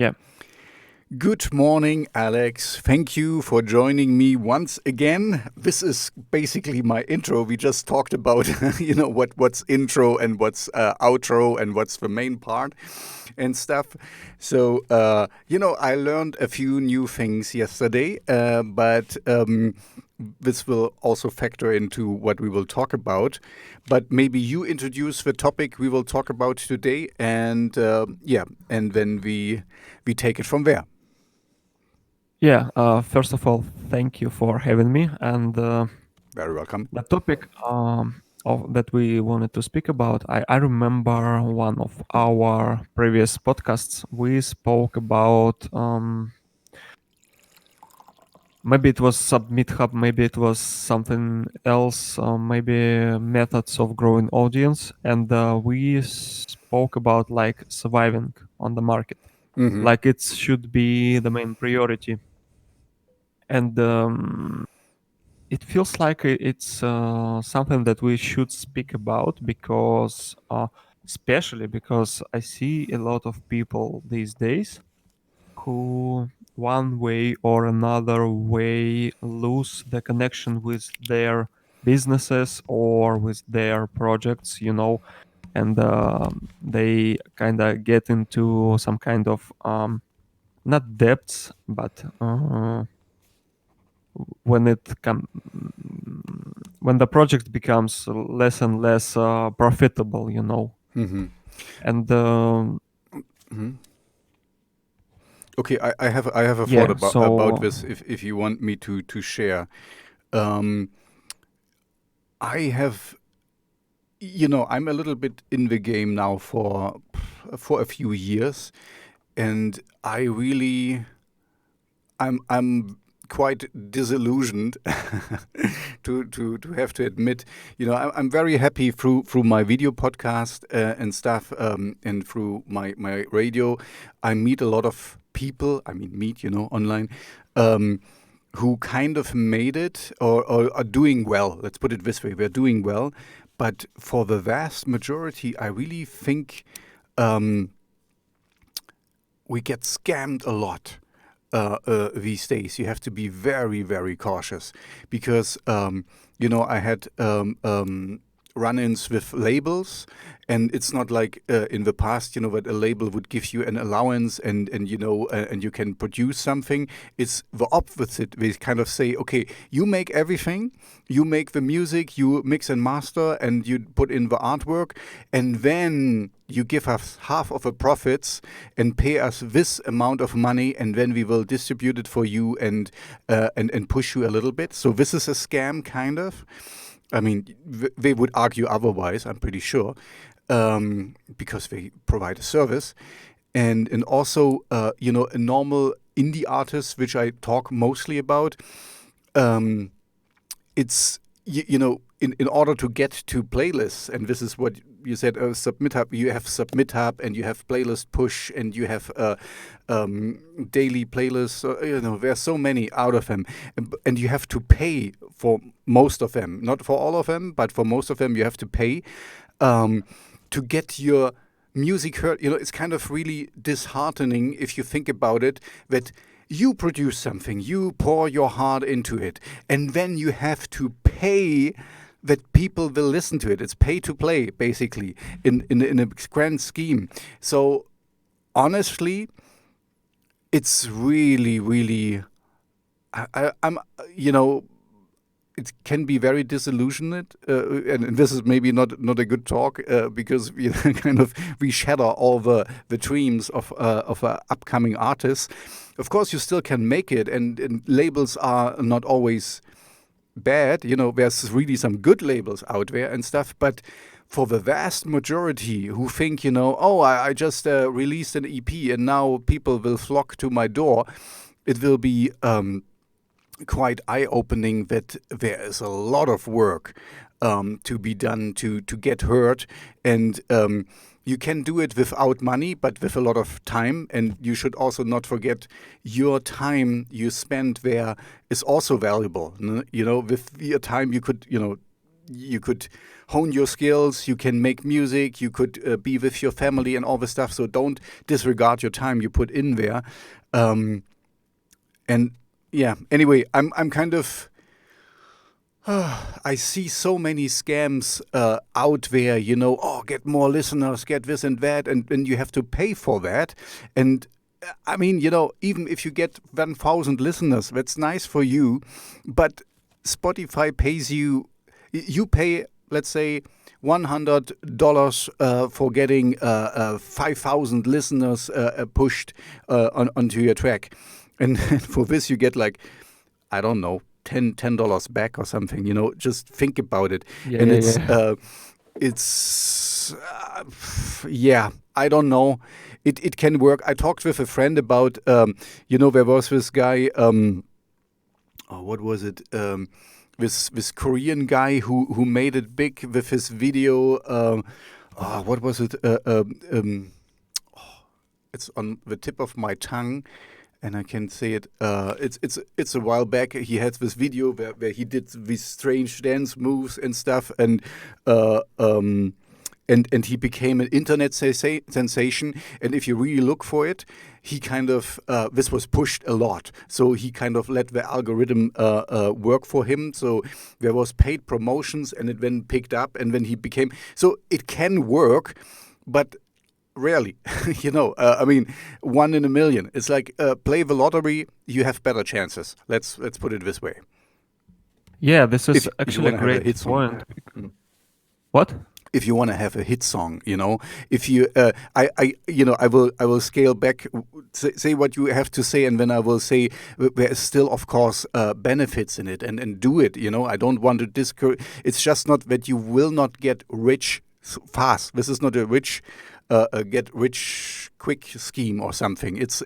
Yeah. Good morning, Alex. Thank you for joining me once again. This is basically my intro. We just talked about, what's intro and what's outro and what's the main part and stuff. So, I learned a few new things yesterday, but this will also factor into what we will talk about. But maybe you introduce the topic we will talk about today, and and then we take it from there. Yeah. First of all, thank you for having me. And Very welcome. the topic that we wanted to speak about, I remember one of our previous podcasts. We spoke about maybe it was Submit Hub, maybe it was something else, maybe methods of growing audience. And we spoke about like surviving on the market, Hmm. like it should be the main priority. And it feels like it's something that we should speak about because especially because I see a lot of people these days who one way or another way lose the connection with their businesses or with their projects, and they kind of get into some kind of not debts, but when it come when the project becomes less and less profitable, Hmm. and Hmm. Okay, I have a thought yeah, about so this. If you want me to share, um, I have, I'm a little bit in the game now for a few years, and I'm quite disillusioned to have to admit. I'm very happy through my video podcast and stuff, and through my radio. I meet a lot of people. I mean, online. Um, who kind of made it or are doing well. Let's put it this way: we're doing well, but for the vast majority, I really think um, we get scammed a lot these days. You have to be very, very cautious because, I had run-ins with labels, and it's not like in the past, that a label would give you an allowance and you can produce something. It's the opposite. They kind of say, okay, you make everything, you make the music, you mix and master, and you put in the artwork, and then you give us half of the profits and pay us this amount of money, and then we will distribute it for you and push you a little bit. So this is a scam, kind of. I mean, they would argue otherwise, I'm pretty sure, because they provide a service. And also, a normal indie artist, which I talk mostly about, um, it's in order to get to playlists, and this is what you said, submit hub. You have submit hub, and you have playlist push, and you have daily playlists. There's so many out of them, and you have to pay for most of them, not for all of them, but for most of them you have to pay um, to get your music heard. It's kind of really disheartening if you think about it, that you produce something, you pour your heart into it, and then you have to pay that people will listen to it. It's pay to play, basically, in a grand scheme. So honestly, it's really, really. I'm, it can be very disillusioned, and this is maybe not a good talk because we kind of we shatter all the dreams of upcoming artists. Of course, you still can make it, and labels are not always bad. There's really some good labels out there and stuff, but for the vast majority who think, oh, I just released an EP and now people will flock to my door, it will be quite eye-opening that there is a lot of work to be done to get heard, and you can do it without money, but with a lot of time. And you should also not forget your time you spend there is also valuable. With your time, you could you could hone your skills, you can make music, you could be with your family and all this stuff. So don't disregard your time you put in there. Um, and yeah, anyway, I'm kind of I see so many scams out there, oh, get more listeners, get this and that, and you have to pay for that. And I mean, even if you get 1,000 listeners, that's nice for you, but Spotify pays you, you pay, let's say, $100 for getting 5,000 listeners pushed onto your track. And for this, you get like, I don't know, $10 back or something. Just think about it. Yeah, And yeah, it's yeah. it's yeah, I don't know. It can work. I talked with a friend about there was this guy. Oh, what was it? This Korean guy who made it big with his video. Oh, what was it? It's on the tip of my tongue, and I can say it. It's a while back. He had this video where he did these strange dance moves and stuff, uh, um, and he became an internet sensation. And if you really look for it, he kind of this was pushed a lot. So he kind of let the algorithm work for him. So there was paid promotions, and it then picked up, and then he became. So it can work, but rarely. I mean, one in a million. It's like play the lottery, you have better chances. Let's put it this way. Yeah, this is If you actually a want to have a great hit song. point. What? If you want to have a hit song, if you, I will scale back, say what you have to say, and then I will say there is still, of course, benefits in it, and do it. I don't want to discourage. It's just not that you will not get rich fast. This is not a get rich quick scheme or something. It's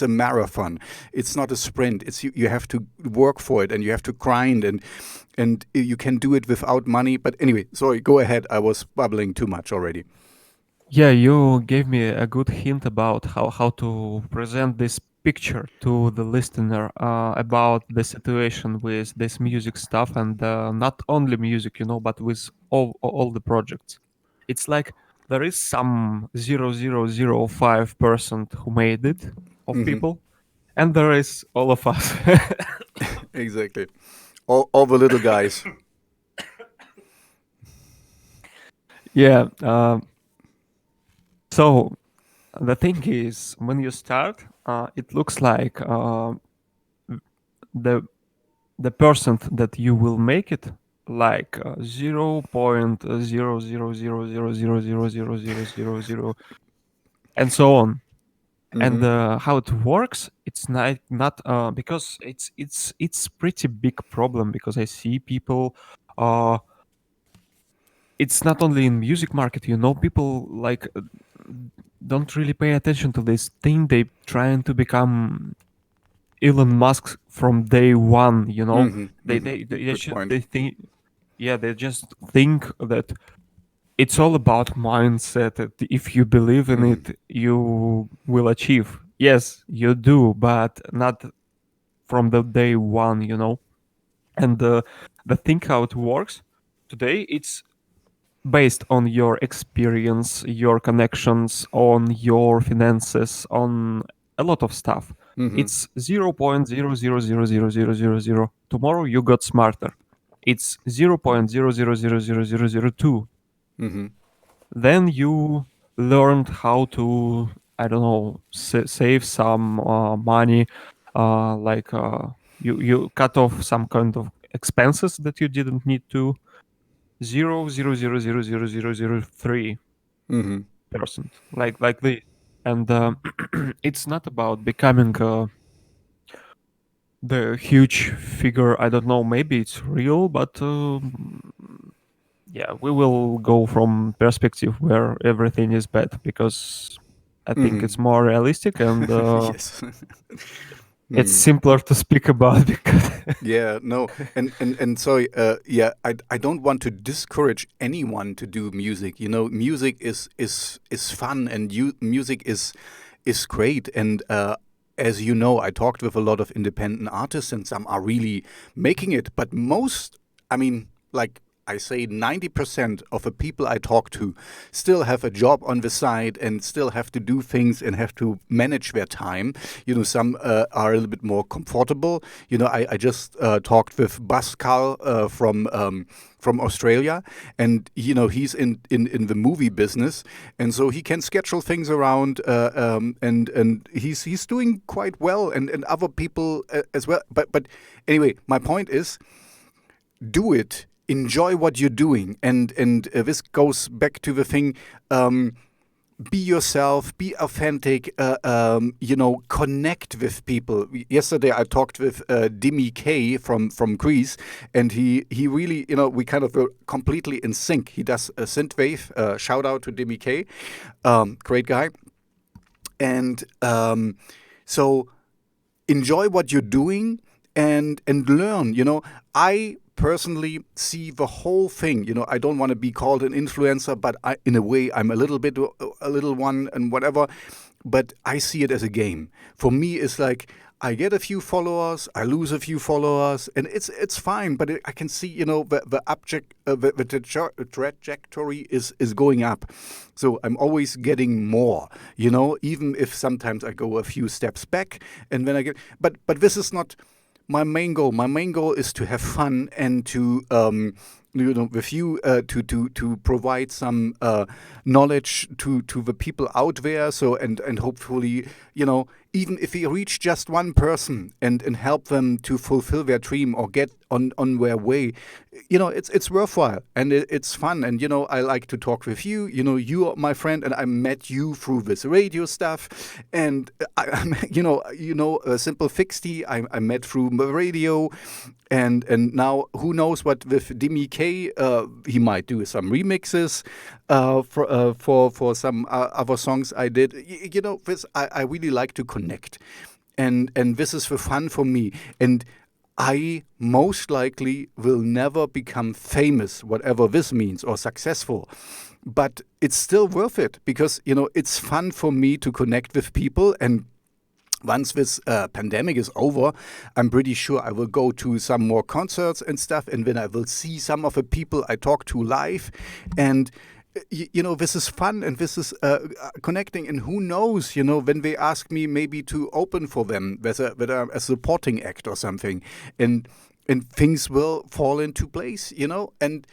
a marathon. It's not a sprint. It's you have to work for it, and you have to grind, and you can do it without money. But anyway, sorry, go ahead. I was babbling too much already. Yeah, you gave me a good hint about how to present this picture to the listener about the situation with this music stuff, and not only music, but with all the projects. It's like there is some 0.005% who made it of Hmm. people, and there is all of us. Exactly. All the little guys. Yeah. So the thing is, when you start, it looks like the the percent that you will make it like 0.00000000000 and so on. And Hmm. how it works, it's not because it's pretty big problem, because I see people uh it's not only in music market, people like don't really pay attention to this thing. They trying to become Elon Musk from day one. Hmm. They Hmm. they they Good should point. they think Yeah, they just think that it's all about mindset, that if you believe in Hmm. it, you will achieve. Yes, you do, but not from the day one. And the thing how it works today, it's based on your experience, your connections, on your finances, on a lot of stuff. Hmm. It's 0.0000000. Tomorrow you got smarter. It's 0.0000002. Hmm. Then you learned how to, I don't know, save some money, like you cut off some kind of expenses that you didn't need to. 0.0000003%, Hmm. like this. And it's not about becoming the huge figure. I don't know, maybe it's real, but yeah, we will go from perspective where everything is bad, because I think Hmm. it's more realistic, and Yes. it's Hmm. simpler to speak about. Because Yeah, no, and sorry, yeah, I don't want to discourage anyone to do music. Music is fun, and music is great. And as you know, I talked with a lot of independent artists, and some are really making it. But most, I mean, like I say 90% of the people I talk to still have a job on the side and still have to do things and have to manage their time. Some are a little bit more comfortable. I just talked with Pascal from Australia, and he's in the movie business, and so he can schedule things around, and he's doing quite well, and other people as well. But anyway, my point is, do it, enjoy what you're doing, and this goes back to the thing. Be yourself, be authentic, connect with people. Yesterday I talked with Dimi K from Greece, and he really, we kind of were completely in sync. He does synthwave. Shout out to Dimi K, great guy. And so enjoy what you're doing and learn. I personally see the whole thing. I don't want to be called an influencer, but in a way I'm a little one and whatever. But I see it as a game. For me, it's like I get a few followers, I lose a few followers, and it's fine. But I can see, the trajectory is going up. So I'm always getting more, even if sometimes I go a few steps back, and then I get. But this is not my main goal. My main goal is to have fun and to with you, to provide some knowledge to the people out there. So and hopefully, even if we reach just one person and help them to fulfill their dream or get on their way, it's worthwhile, and it's fun. And I like to talk with you. You are my friend, and I met you through this radio stuff. And Simple Fixty, I met through the radio. And now who knows what with Dimi K, he might do some remixes for some other songs I did. This I really like to connect, and this is the fun for me. And I most likely will never become famous, whatever this means, or successful. But it's still worth it because it's fun for me to connect with people. And once this pandemic is over, I'm pretty sure I will go to some more concerts and stuff, and then I will see some of the people I talk to live. And this is fun, and this is connecting. And who knows, when they ask me maybe to open for them, whether a supporting act or something, and things will fall into place, And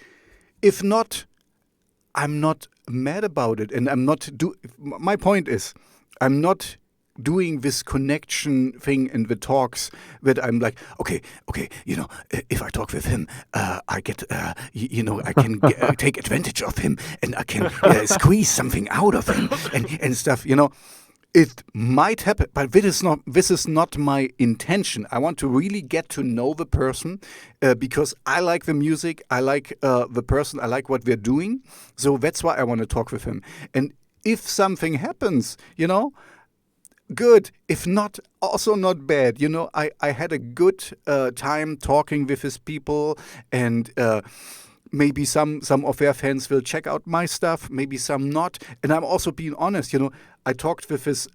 if not, I'm not mad about it, and I'm not my point is, I'm not doing this connection thing in the talks that I'm like, okay, if I talk with him, I get, I can take advantage of him, and I can squeeze something out of him and stuff, It might happen, but this is not my intention. I want to really get to know the person because I like the music, I like the person, I like what we're doing. So that's why I want to talk with him. And if something happens, good. If not, also not bad. I had a good time talking with his people, and maybe some of their fans will check out my stuff, maybe some not. And I'm also being honest. I talked with his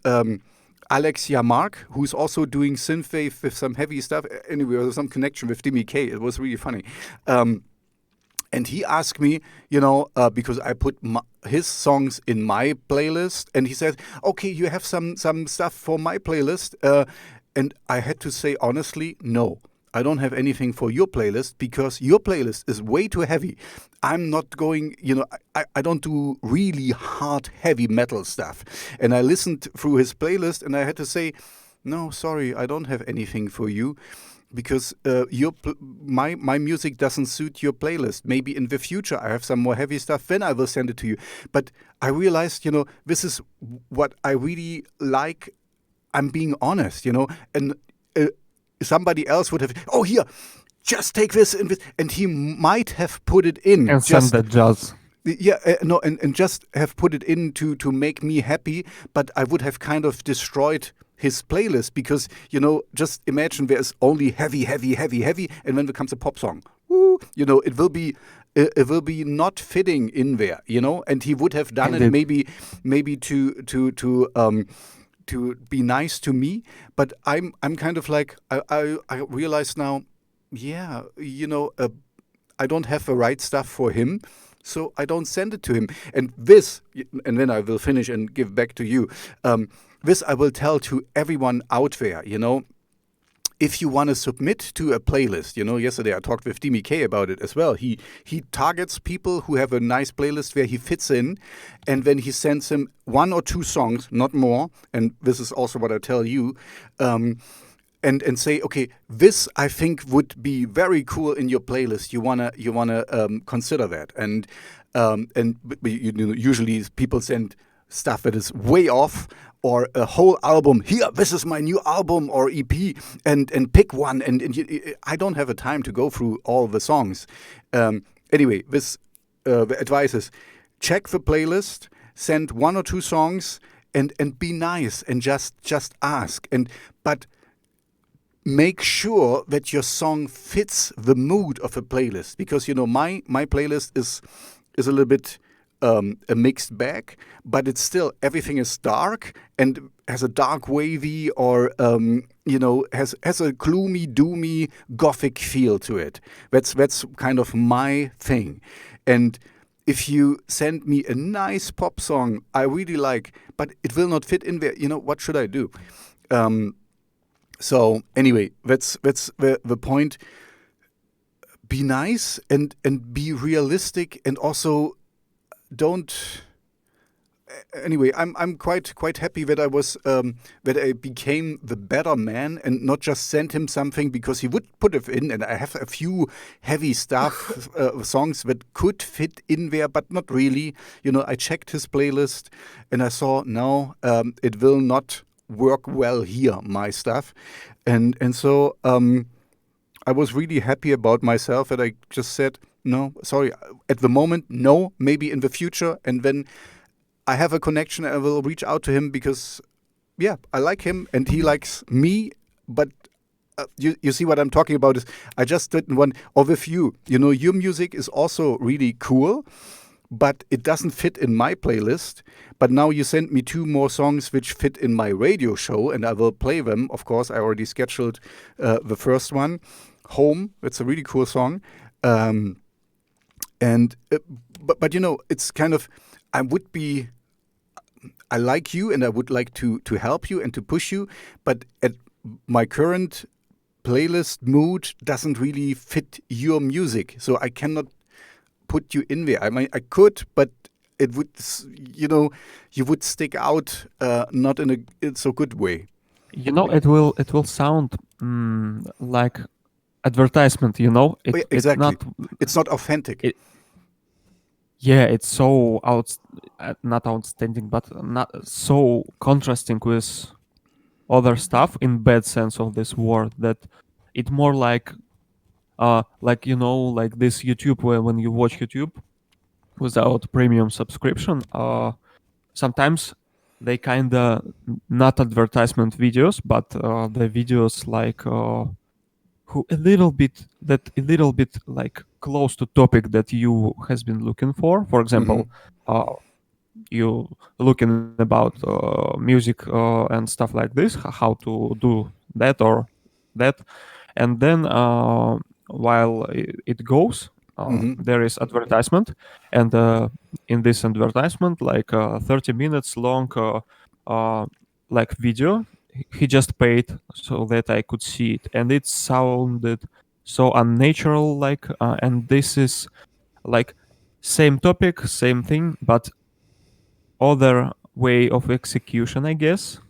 Alex Yamark, who's also doing synthwave with some heavy stuff. Anyway, there was some connection with Dimi K. It was really funny. And he asked me, because I put his songs in my playlist, and he said, "Okay, you have some stuff for my playlist," and I had to say honestly, no, I don't have anything for your playlist because your playlist is way too heavy. I'm not going, I don't do really hard, heavy metal stuff. And I listened through his playlist, and I had to say, no, sorry, I don't have anything for you. Because my music doesn't suit your playlist. Maybe in the future I have some more heavy stuff, then I will send it to you. But I realized, this is what I really like. I'm being honest, and somebody else would have, oh, here, just take this, and he might have put it in. And send that jazz. Yeah, no, and just have put it in to make me happy, but I would have kind of destroyed his playlist because, just imagine there's only heavy, and then there comes a pop song. Woo, it will be not fitting in there, and he would have done it maybe to be nice to me, but I'm kind of like I realize now, yeah, I don't have the right stuff for him, so I don't send it to him. And this, and then I will finish and give back to you. This I will tell to everyone out there. If you want to submit to a playlist, yesterday I talked with Dimi K about it as well. He targets people who have a nice playlist where he fits in, and then he sends him one or two songs, not more. And this is also what I tell you. And say, okay, this I think would be very cool in your playlist. You wanna consider that. Usually people send stuff that is way off, or a whole album. Here, this is my new album or EP, and pick one. I don't have the time to go through all the songs. Anyway, this the advice is check the playlist, send one or two songs, and be nice and just ask. But make sure that your song fits the mood of a playlist, because my playlist is a little bit a mixed bag, but it's still, everything is dark and has a dark wavy, or has a gloomy doomy gothic feel to it. That's kind of my thing. And if you send me a nice pop song I really like, but it will not fit in there, what should I do? So anyway, that's the point. Be nice and be realistic, and also don't. Anyway, I'm quite happy that that I became the better man and not just sent him something because he would put it in, and I have a few heavy stuff songs that could fit in there, but not really. I checked his playlist and I saw, no, it will not work well here, my stuff, and so I was really happy about myself that I just said, no, sorry, at the moment, no, maybe in the future, and then I have a connection, I will reach out to him because, yeah, I like him and he likes me. But you see what I'm talking about is, I just didn't want, or with you, your music is also really cool, but it doesn't fit in my playlist. But now you sent me two more songs which fit in my radio show, and I will play them. Of course, I already scheduled the first one, Home. It's a really cool song. And but it's kind of, I would be, I like you and I would like to help you and to push you, but at my current playlist mood doesn't really fit your music, so I cannot put you in there. I mean, I could, but it would, you would stick out, not in a so good way. It will sound like advertisement. Oh, yeah, It's exactly. not. It's not authentic. It, yeah, it's so not outstanding, but not so contrasting with other stuff in bad sense of this word, that it more like like this YouTube, where when you watch YouTube without premium subscription, sometimes they kinda not advertisement videos, but the videos like who a little bit like close to topic that you has been looking for. For Hmm. example, you looking about music and stuff like this, how to do that or that, and then while it goes, Hmm. there is advertisement, and in this advertisement, like 30 minutes long, uh, like video, he just paid so that I could see it, and it sounded so unnatural, like, and this is like same topic, same thing, but other way of execution, I guess,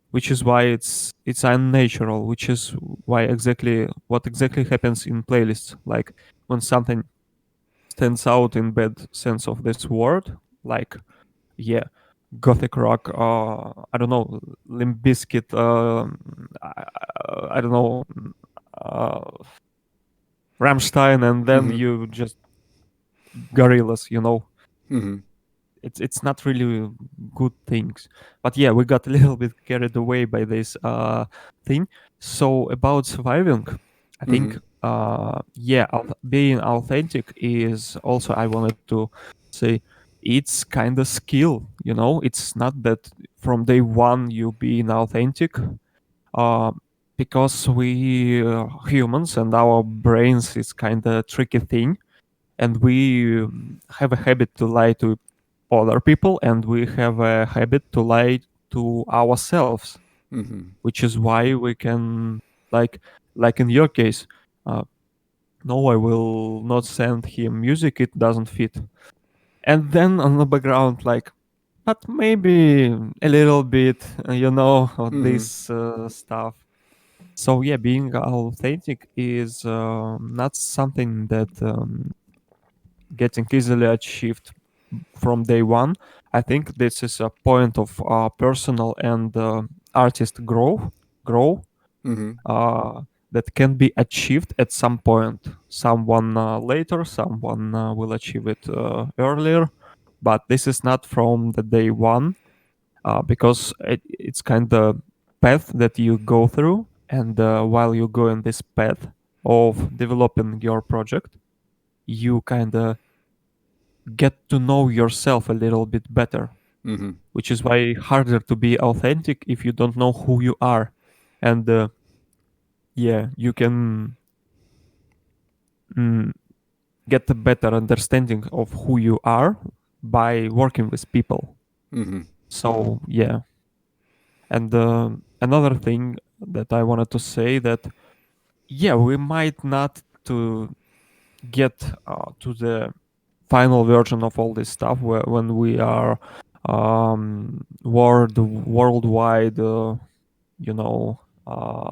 which is why it's unnatural, which is why exactly what exactly happens in playlists, like when something stands out in bad sense of this word, like, yeah, gothic rock, I don't know, Limp Bizkit, I don't know, uh, Rammstein, and then Hmm. you just gorillas, Hmm. it's not really good things. But yeah, we got a little bit carried away by this thing. So about surviving, I think, Hmm. yeah, being authentic is also, I wanted to say, it's kind of skill. It's not that from day one you being authentic, uh, because we humans and our brains is kind of tricky thing, and we have a habit to lie to other people, and we have a habit to lie to ourselves, Mm-hmm. which is why we can, like like in your case, uh, no, I will not send him music, it doesn't fit. And then on the background, like, but maybe a little bit, Mm-hmm. this stuff. So yeah, being authentic is not something that getting easily achieved from day one. I think this is a point of personal and artist grow Mm-hmm. uh, that can be achieved at some point. Someone later, someone will achieve it earlier, but this is not from the day one, because it's kind of path that you go through, and while you go in this path of developing your project, you kind of get to know yourself a little bit better, Mm-hmm. which is why harder to be authentic if you don't know who you are. And yeah, you can mm, get a better understanding of who you are by working with people. Mm-hmm. So yeah, and another thing that I wanted to say, that yeah, we might not to get to the final version of all this stuff when we are worldwide,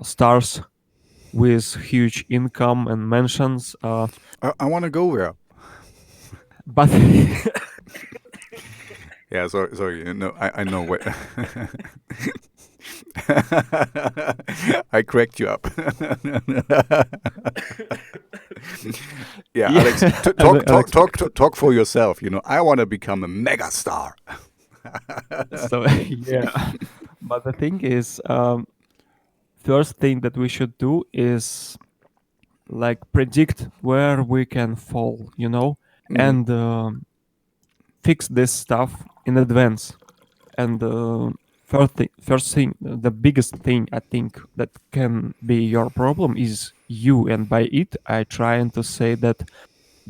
stars with huge income and mansions. I want to go there. But Yeah, sorry, sorry. No, I know what. I cracked you up. Yeah, Alex, yeah, talk for yourself. I want to become a mega star. so yeah. But the thing is, first thing that we should do is like predict where we can fall, Mm-hmm. and fix this stuff in advance. And first thing, the biggest thing I think that can be your problem is you. And by it, I trying to say that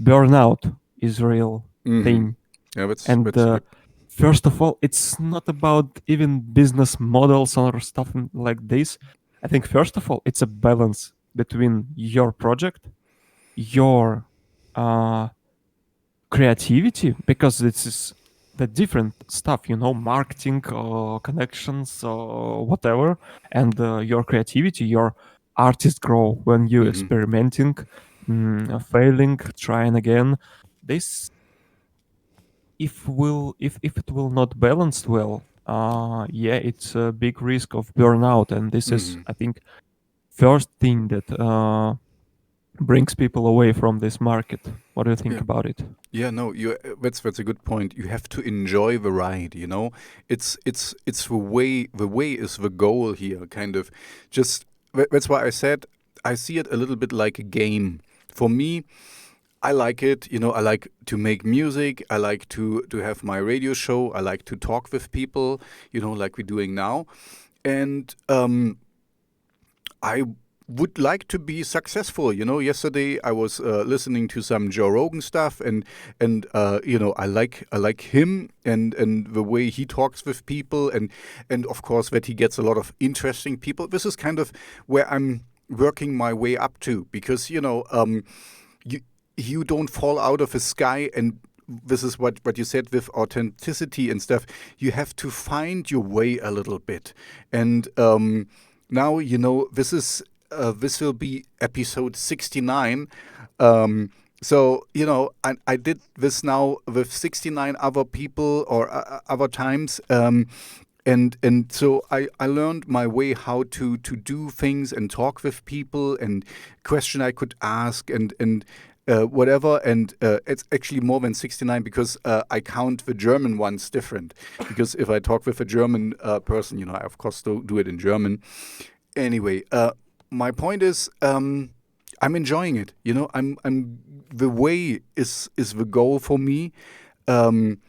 burnout is real Mm-hmm. thing. Yeah, And that's good. first of all, it's not about even business models or stuff like this. I think first of all, it's a balance between your project, your uh, creativity, because this is the different stuff, marketing, connections, whatever, and your creativity, your artist grow when you Mm-hmm. experimenting, failing, trying again. This, if it will not balanced well, yeah, it's a big risk of burnout, and this is, Mm-hmm. I think, first thing that brings people away from this market. What do you think Yeah. about it? Yeah, no, that's a good point. You have to enjoy the ride. It's the way is the goal here, kind of. Just that's why I said I see it a little bit like a game. For me, I like it. I like to make music. I like to have my radio show. I like to talk with people. Like we're doing now, and I would like to be successful. Yesterday I was listening to some Joe Rogan stuff, and I like him and the way he talks with people, and of course that he gets a lot of interesting people. This is kind of where I'm working my way up to, because you you don't fall out of the sky, and this is what you said with authenticity and stuff. You have to find your way a little bit, and now this will be episode 69. So I did this now with 69 other people, or other times, and so I learned my way how to do things and talk with people, and question I could ask, and whatever. And it's actually more than 69, because I count the German ones different, because if I talk with a German person, I of course do it in German. Anyway, my point is, I'm enjoying it. I'm the way is the goal for me. Um,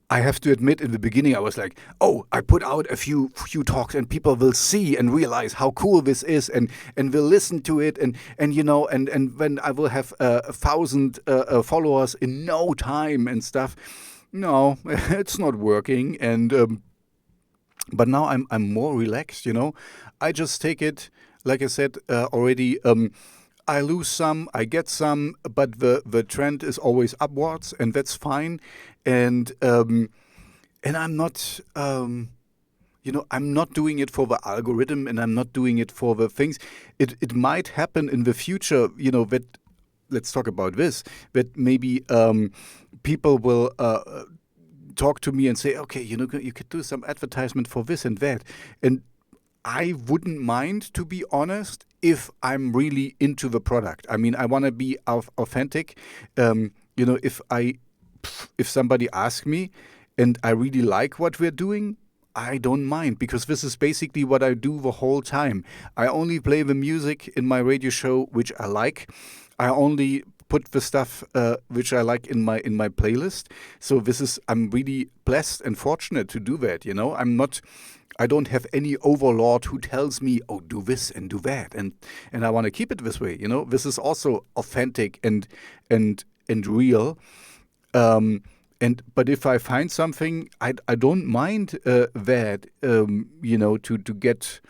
I have to admit, in the beginning, I was like, "Oh, I put out a few talks, and people will see and realize how cool this is, and will listen to it, and and when I will have 1,000 followers in no time and stuff." No, it's not working, and but now I'm more relaxed. I just take it, like I said already. I lose some, I get some, but the trend is always upwards, and that's fine. And I'm not I'm not doing it for the algorithm, and I'm not doing it for the things. It might happen in the future, that let's talk about this, that maybe people will talk to me and say, okay, you could do some advertisement for this and that. And I wouldn't mind, to be honest, if I'm really into the product. I mean, I want to be authentic. If if somebody asks me and I really like what we're doing, I don't mind, because this is basically what I do the whole time. I only play the music in my radio show which I like. I only put the stuff which I like in my playlist. So I'm really blessed and fortunate to do that. I don't have any overlord who tells me, "Oh, do this and do that," and I want to keep it this way. This is also authentic and real. Um, but if I find something, I don't mind that. To get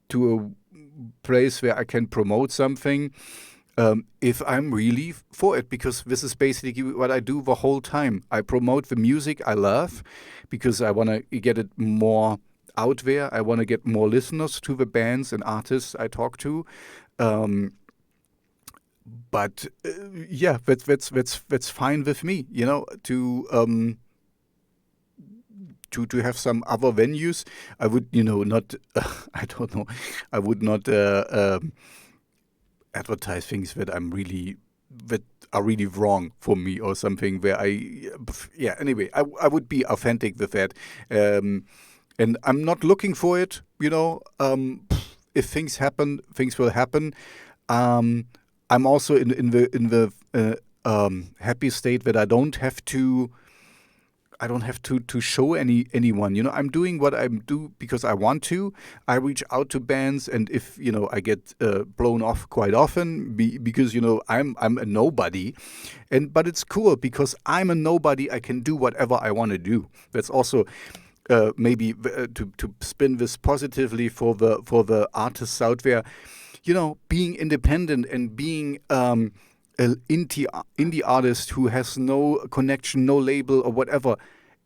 to a place where I can promote something, if I'm really for it, because this is basically what I do the whole time. I promote the music I love because I want to get it more out there. I want to get more listeners to the bands and artists I talk to. Um, but yeah, that's fine with me. To have some other venues, I would not. I don't know. I would not advertise things that are really wrong for me, or something where yeah. Anyway, I would be authentic with that. And I'm not looking for it. If things happen, things will happen. Um, I'm also in the happy state that I don't have to show anyone. I'm doing what I do because I want to. I reach out to bands, and if I get blown off quite often because I'm a nobody, but it's cool because I'm a nobody. I can do whatever I want to do. That's also maybe to spin this positively for the artists out there. Being independent and being an indie artist who has no connection, no label or whatever,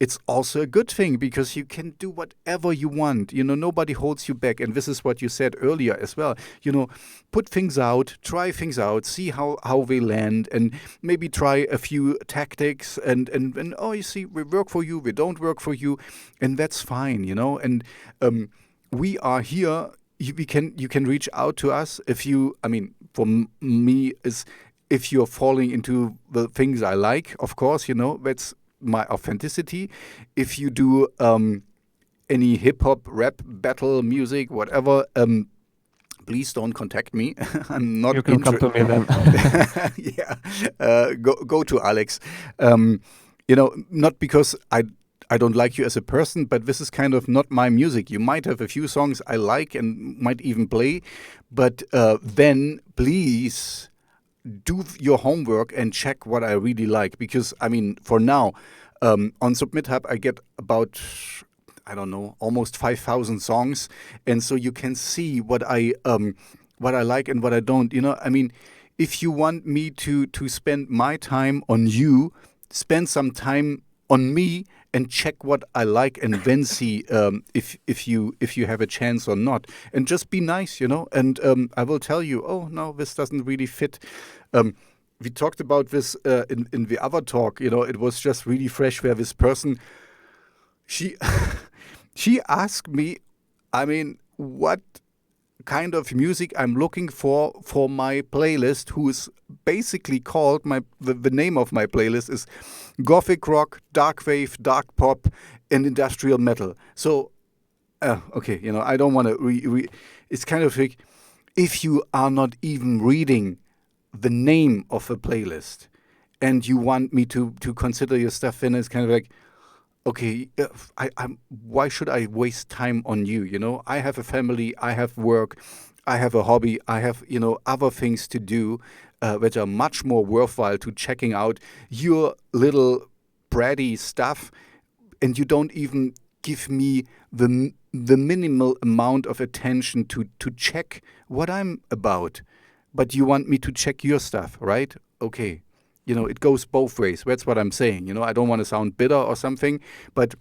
it's also a good thing because you can do whatever you want. Nobody holds you back. And this is what you said earlier as well. Put things out, try things out, see how they land, and maybe try a few tactics. And oh, you see, we work for you, we don't work for you, and that's fine. And we are here. You can reach out to us if you. I mean, for me is if you're falling into the things I like. Of course, that's my authenticity. If you do any hip hop, rap, battle music, whatever, please don't contact me. I'm not You can come to me then. yeah, go to Alex. Not because I don't like you as a person, but this is kind of not my music. You might have a few songs I like and might even play, but then please do your homework and check what I really like. Because I mean, for now, on Submit Hub, I get about, I don't know, almost 5,000 songs, and so you can see what I like and what I don't. I mean, if you want me to spend my time on you, spend some time on me and check what I like, and then see if you have a chance or not, and just be nice. And I will tell you, oh no, this doesn't really fit. Um, we talked about this in the other talk. It was just really fresh where this person, she she asked me, I mean, what kind of music I'm looking for my playlist, who is basically called the name of my playlist is Gothic Rock, Dark Wave, Dark Pop, and Industrial Metal. So okay, I don't want to it's kind of like, if you are not even reading the name of a playlist and you want me to consider your stuff, then it's kind of like, okay, why should I waste time on you? You know, I have a family, I have work, I have a hobby, I have, other things to do, which are much more worthwhile to checking out your little bratty stuff, and you don't even give me the minimal amount of attention to check what I'm about, but you want me to check your stuff, right? Okay, it goes both ways. That's what I'm saying. I don't want to sound bitter or something, but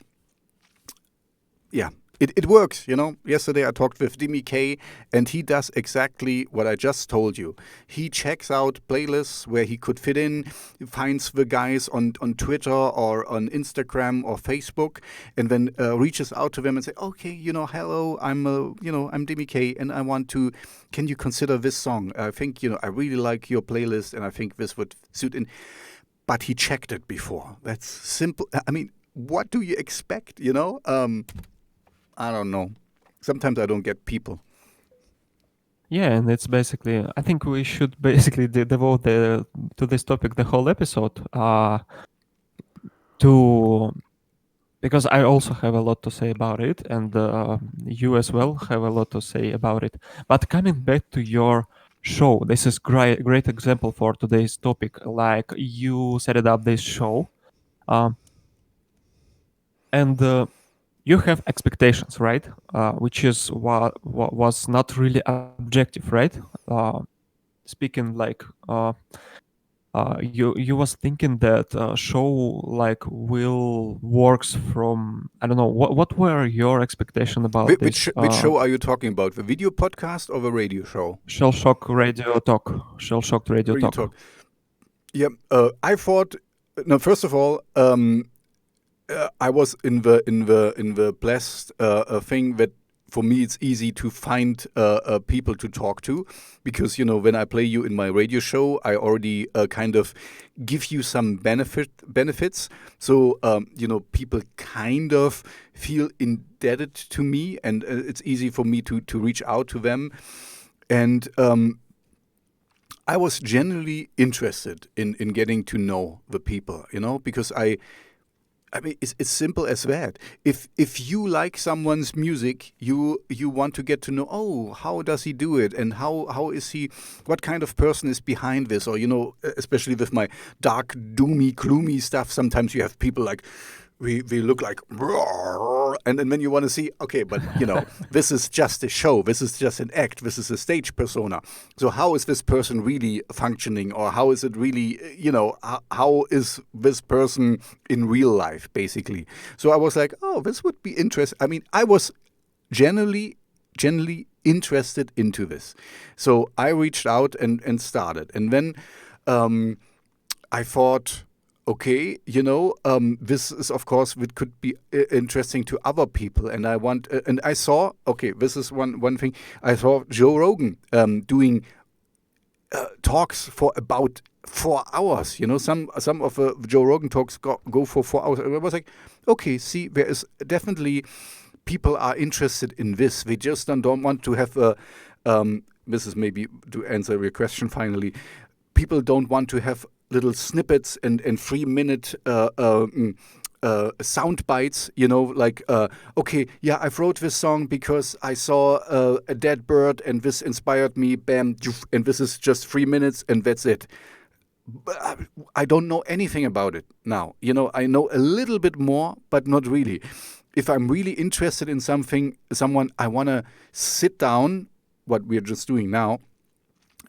yeah, it works. Yesterday I talked with Dimi K, and he does exactly what I just told you. He checks out playlists where he could fit in, finds the guys on Twitter or on Instagram or Facebook, and then reaches out to them and say, okay, hello, I'm Dimi K, and I want to, can you consider this song? I think, I really like your playlist, and I think this would suit in. But he checked it before. That's simple. I mean, what do you expect, I don't know. Sometimes I don't get people. Yeah, and it's basically. I think we should basically devote to this topic the whole episode. To because I also have a lot to say about it, and you as well have a lot to say about it. But coming back to your show, this is great example for today's topic. Like you set it up this show, um, and you have expectations, right? Which is what was not really objective, right? Uh, Speaking like you was thinking that show like will works from I don't know what were your expectation about this Which show are you talking about? The video podcast or the radio show? Shell Shocked Radio Radio Talk. talk. Yeah, I thought. No, first of all, I was in the blessed thing that for me it's easy to find people to talk to, because when I play you in my radio show, I already kind of give you some benefits, so people kind of feel indebted to me, and it's easy for me to reach out to them, and I was generally interested in getting to know the people, because I mean, it's simple as that. If you like someone's music, you want to get to know. Oh, how does he do it, and how is he? What kind of person is behind this? Or especially with my dark, doomy, gloomy stuff. Sometimes you have people like we look like, and then when you want to see, okay, but this is just a show, this is just an act, this is a stage persona. So how is this person really functioning, or how is it really, how is this person in real life, basically? So I was like, oh, this would be interesting. I mean, I was generally interested into this, so I reached out and started, and then I thought, okay, this is of course it could be interesting to other people, and and I saw, okay, this is one thing. I saw Joe Rogan doing talks for about 4 hours. Some of Joe Rogan talks go for 4 hours. And I was like, okay, see, there is definitely people are interested in this. They just don't want to have a. This is maybe to answer your question finally. People don't want to have little snippets and 3 minute sound bites, like, okay, yeah, I wrote this song because I saw a dead bird and this inspired me, bam, and this is just 3 minutes and that's it. But I don't know anything about it now. I know a little bit more, but not really. If I'm really interested in someone, I want to sit down, what we're just doing now,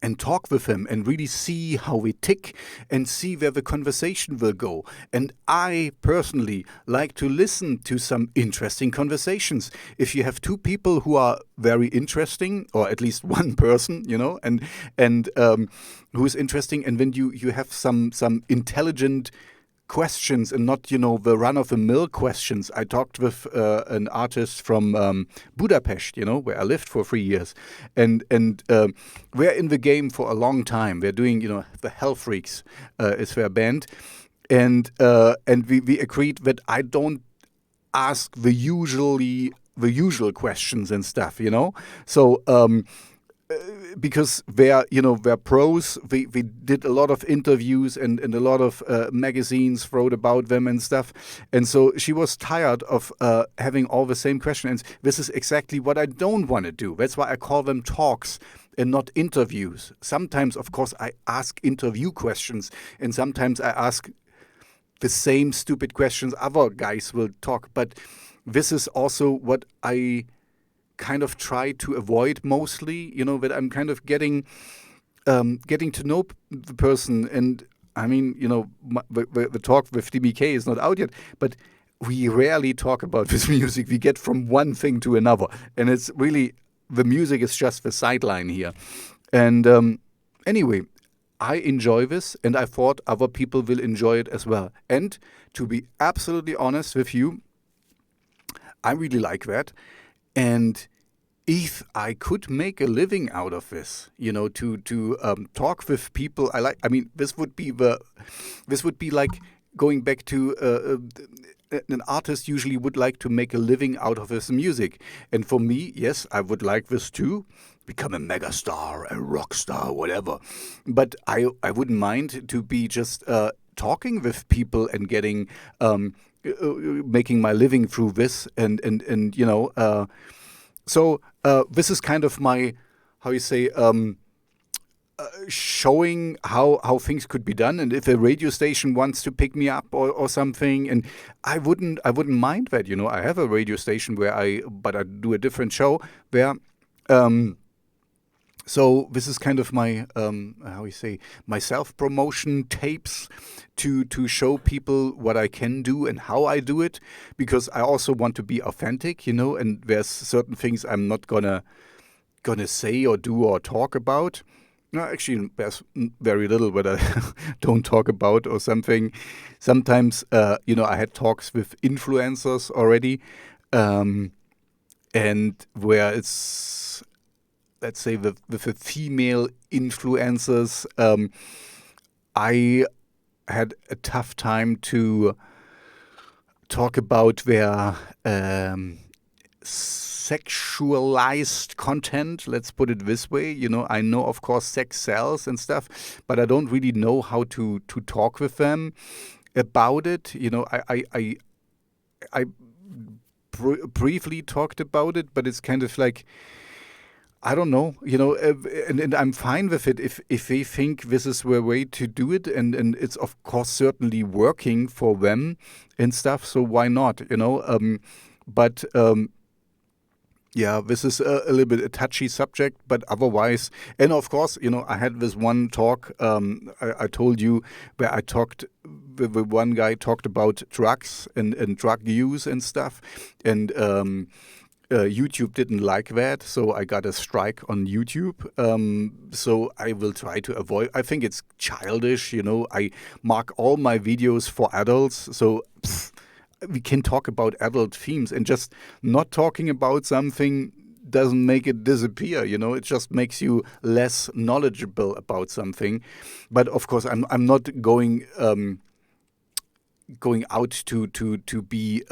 and talk with him and really see how we tick and see where the conversation will go. And I personally like to listen to some interesting conversations. If you have two people who are very interesting, or at least one person, and who is interesting, and then you have some intelligent questions and not the run of the mill questions. I talked with an artist from Budapest, where I lived for 3 years, and we're in the game for a long time. We're doing the Hell Freaks is their band, and we agreed that I don't ask the usual questions and stuff. So because they're pros. We did a lot of interviews and a lot of magazines wrote about them and stuff. And so she was tired of having all the same questions. This is exactly what I don't want to do. That's why I call them talks and not interviews. Sometimes, of course, I ask interview questions, and sometimes I ask the same stupid questions other guys will talk. But this is also what I kind of try to avoid mostly, that I'm kind of getting to know the person. And I mean, the talk with DBK is not out yet, but we rarely talk about this music. We get from one thing to another, and it's really, the music is just the sideline here. And anyway, I enjoy this, and I thought other people will enjoy it as well. And to be absolutely honest with you, I really like that. And if I could make a living out of this, to talk with people I like, I mean, this would be like going back to an artist usually would like to make a living out of his music. And for me, yes, I would like this too. Become a mega star, a rock star, whatever. But I wouldn't mind to be just talking with people and getting making my living through this, and so this is kind of my, how you say, showing how things could be done, and if a radio station wants to pick me up or something, and I wouldn't mind that. I have a radio station but I do a different show where. So this is kind of my how you say, my self-promotion tapes to show people what I can do and how I do it, because I also want to be authentic, and there's certain things I'm not gonna say or do or talk about. No, actually, there's very little that I don't talk about or something. Sometimes, I had talks with influencers already, and where it's, let's say, with the female influencers, I had a tough time to talk about their sexualized content. Let's put it this way. I know, of course, sex sells and stuff, but I don't really know how to talk with them about it. I briefly talked about it, but it's kind of like, I don't know, and I'm fine with it if they think this is the way to do it, and it's of course certainly working for them and stuff. So why not, But yeah, this is a little bit a touchy subject, but otherwise, and of course, I had this one talk I told you, where I talked, the one guy talked about drugs and drug use and stuff, and YouTube didn't like that, so I got a strike on YouTube. So I will try to avoid. I think it's childish, I mark all my videos for adults, so we can talk about adult themes, and just not talking about something doesn't make it disappear. It just makes you less knowledgeable about something. But of course, I'm not going out to be.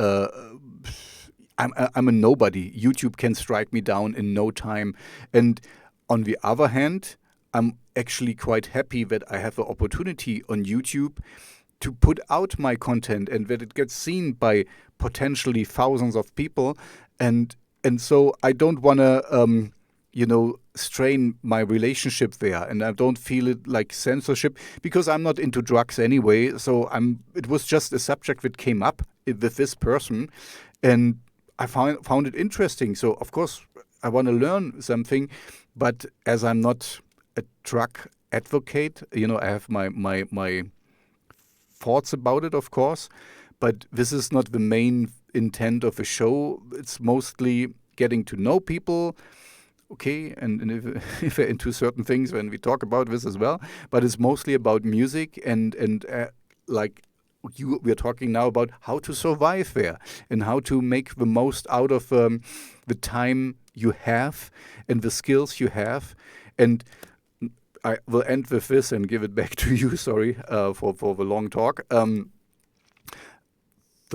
I'm a nobody. YouTube can strike me down in no time. And on the other hand, I'm actually quite happy that I have the opportunity on YouTube to put out my content, and that it gets seen by potentially thousands of people. And so I don't want to strain my relationship there, and I don't feel it like censorship, because I'm not into drugs anyway. So it was just a subject that came up with this person, and I found it interesting. So of course I want to learn something, but as I'm not a drug advocate, I have my thoughts about it, of course, but this is not the main intent of the show. It's mostly getting to know people, okay, and if they're into certain things, when we talk about this as well, but it's mostly about music, and like we're talking now about how to survive there, and how to make the most out of the time you have and the skills you have. And I will end with this and give it back to you. Sorry for the long talk. The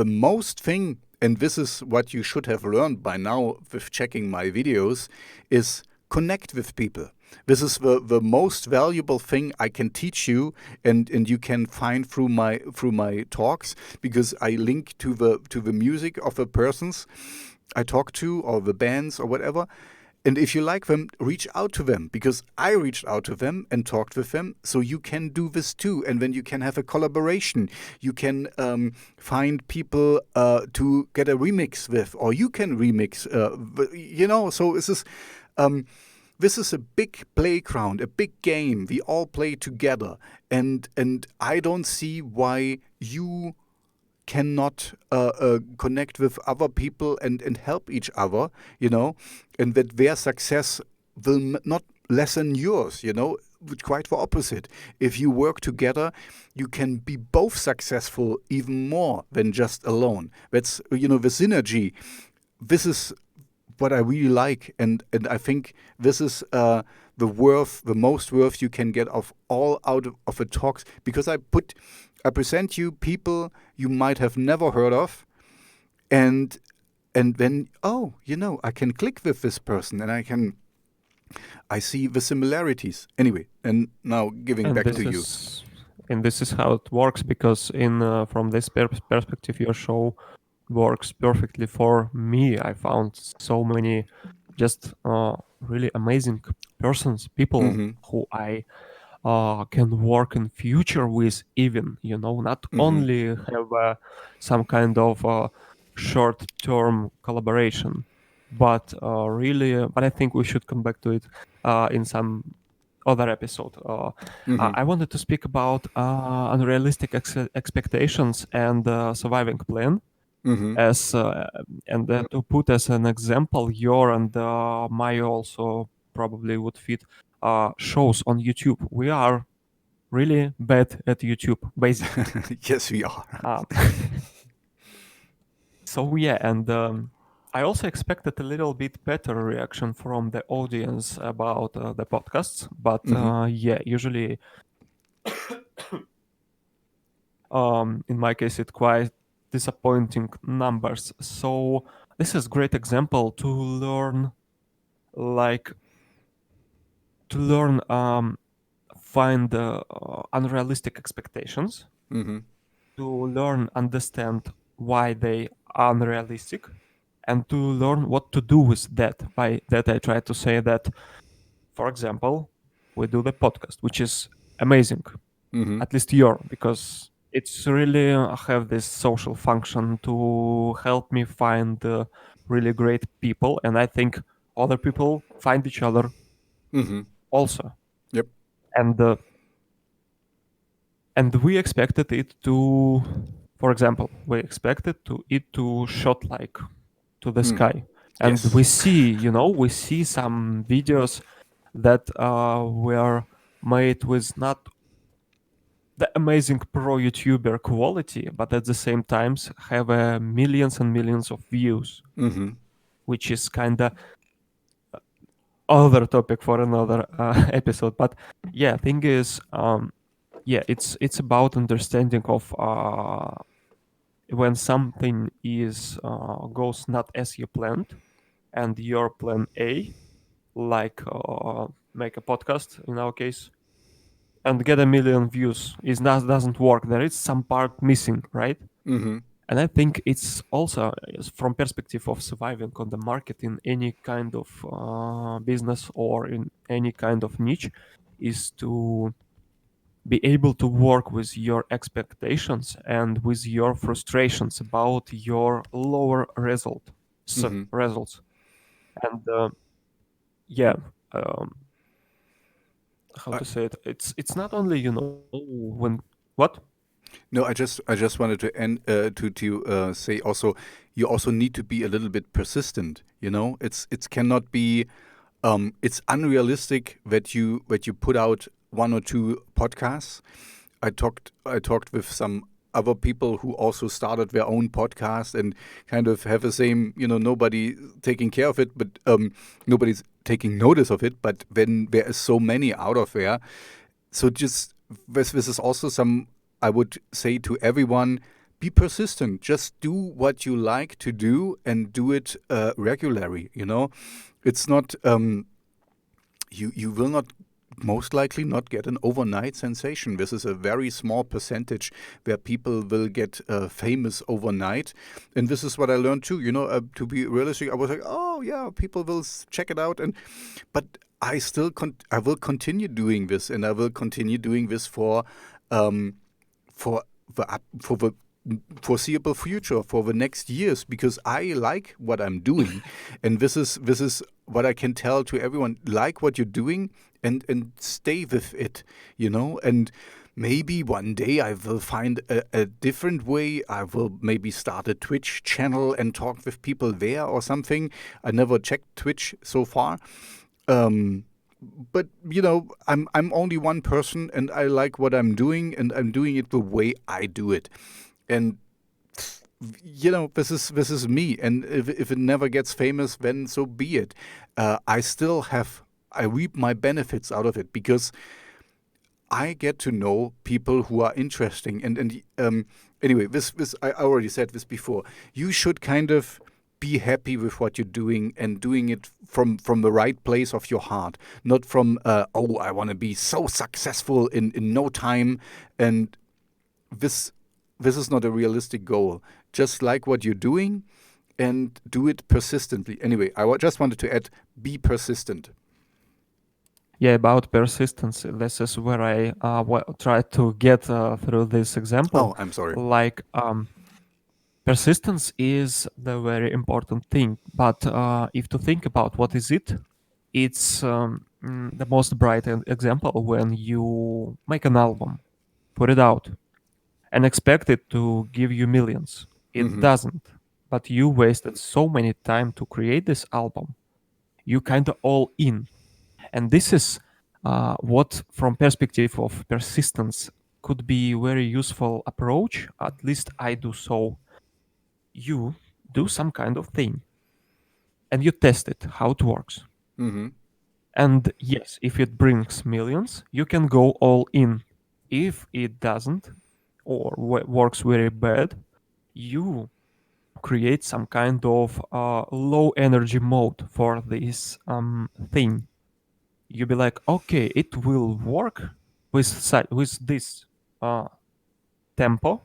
most thing, and this is what you should have learned by now with checking my videos, is connect with people. This is the most valuable thing I can teach you, and you can find through my talks, because I link to the music of the persons I talk to, or the bands or whatever. And if you like them, reach out to them, because I reached out to them and talked with them. So you can do this too. And then you can have a collaboration. You can find people to get a remix with, or you can remix, so um, this is a big playground, a big game. We all play together. And I don't see why you cannot connect with other people and help each other, and that their success will not lessen yours, quite the opposite. If you work together, you can be both successful even more than just alone. That's, the synergy. This is what I really like, and I think this is the most worth you can get of all out of the talks, because I present you people you might have never heard of, and then, I can click with this person, and I see the similarities. Anyway, and now giving And back to you. this is how it works, because in from this perspective, your show works perfectly for me. I found so many just really amazing persons, people Mm-hmm. who I can work in future with, even, not Mm-hmm. only have some kind of short term collaboration, but really, but I think we should come back to it in some other episode. Mm-hmm. I wanted to speak about unrealistic expectations and surviving plan, Mm-hmm. as and to put as an example, your and my also probably would fit shows on YouTube. We are really bad at YouTube, basically. Yes, we are. Um, so yeah, and I also expected a little bit better reaction from the audience about the podcasts, but Mm-hmm. yeah, usually in my case it quite disappointing numbers. So this is great example to learn, like to learn find unrealistic expectations, Mm-hmm. to learn understand why they are unrealistic, and to learn what to do with that. By that I try to say that, for example, we do the podcast, which is amazing, Mm-hmm. at least your, because it's really have this social function to help me find really great people, and I think other people find each other Mm-hmm. also. Yep. And uh, and we expected it to, for example, we expected to it to shot like to the Mm. sky, and Yes. we see some videos that were made with not the amazing pro YouTuber quality, but at the same times have millions and millions of views, Mm-hmm. which is kind of other topic for another episode. But yeah, thing is, yeah, it's about understanding of when something is goes not as you planned, and your plan A, like make a podcast in our case, and get a million views, is not doesn't work. There is some part missing, right? Mm-hmm. And I think it's also from perspective of surviving on the market in any kind of business or in any kind of niche, is to be able to work with your expectations and with your frustrations about your lower Mm-hmm. results. And yeah, um, how to say it, it's not only, when what. No, I just wanted to end to say also, you also need to be a little bit persistent. It's cannot be, it's unrealistic that you put out one or two podcasts. I talked with some other people who also started their own podcast and kind of have the same, nobody taking care of it, but nobody's taking notice of it. But when there is so many out of there, so just this is also some, I would say to everyone, be persistent. Just do what you like to do and do it regularly. It's not you will not most likely not get an overnight sensation. This is a very small percentage where people will get famous overnight, and this is what I learned too. To be realistic, I was like, oh yeah, people will check it out, but I still I will continue doing this, and I will continue doing this um, for for the foreseeable future, for the next years, because I like what I'm doing, and this is what I can tell to everyone: like what you're doing, and stay with it, and. Maybe one day I will find a different way. I will maybe start a Twitch channel and talk with people there or something. I never checked Twitch so far. Um, but I'm only one person, and I like what I'm doing, and I'm doing it the way I do it. And this is me. And if it never gets famous, then so be it. I reap my benefits out of it, because I get to know people who are interesting. And anyway, this I already said this before. You should kind of be happy with what you're doing, and doing it from the right place of your heart, not from oh, I want to be so successful in no time. And this this is not a realistic goal. Just like what you're doing, and do it persistently. Anyway, just wanted to add: be persistent. Yeah, about persistence, this is where I try to get through this example. Oh, I'm sorry. Like, persistence is the very important thing. But if to think about what is it, it's the most bright example when you make an album, put it out, and expect it to give you millions. It Mm-hmm. doesn't. But you wasted so many time to create this album. You kind of all in, and this is what, from perspective of persistence, could be very useful approach. At least I do so. You do some kind of thing, and you test it how it works. Mm-hmm. And yes, if it brings millions, you can go all in. If it doesn't, or works very bad, you create some kind of low energy mode for this thing. You be like, okay, it will work with with this uh, tempo.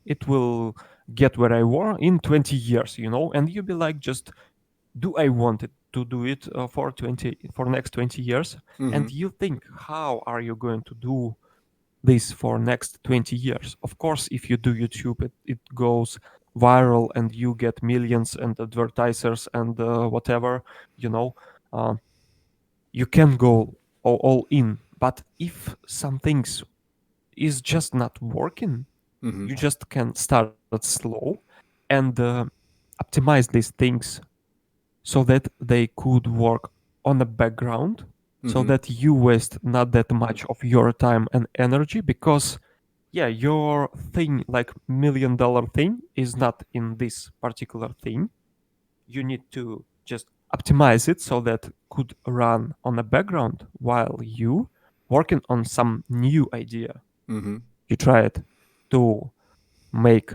It will get where I want in 20 years, and you be like, just, do I want it to do it for next 20 years? Mm-hmm. And you think, how are you going to do this for next 20 years? Of course, if you do YouTube, it goes viral and you get millions and advertisers and whatever, you know. Uh, you can go all in. But if some things is just not working, Mm-hmm. you just can start slow and optimize these things so that they could work on the background, so Mm-hmm. that you waste not that much of your time and energy. Because yeah, your thing, like $1 million thing, is not in this particular thing. You need to just optimize it so that could run on the background while you working on some new idea. Mm-hmm. You try it to make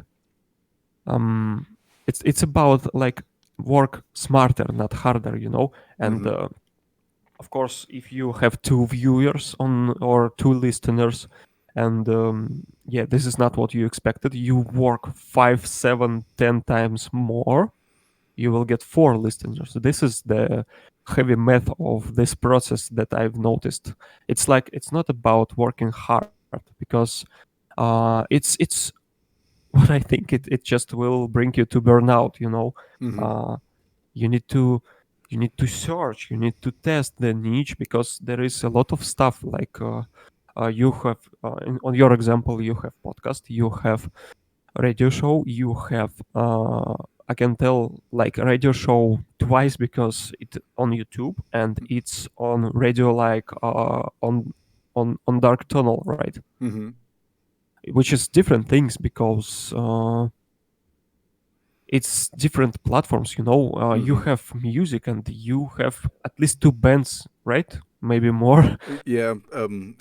um it's about like work smarter, not harder, and Mm-hmm. of course, if you have two viewers on or two listeners, and yeah, this is not what you expected, you work 5, 7, 10 times more, you will get four listeners. This is the heavy math of this process that I've noticed. It's like, it's not about working hard, because it's what I think, it just will bring you to burnout. Mm-hmm. uh, you need to search, you need to test the niche, because there is a lot of stuff like you have on your example, you have podcast, you have radio show, you have I can tell, like, radio show twice because it's on YouTube and it's on radio, like on dark tunnel, right? Mm-hmm. Which is different things, because it's different platforms. You Mm-hmm. have music and you have at least two bands, right? maybe more. Yeah,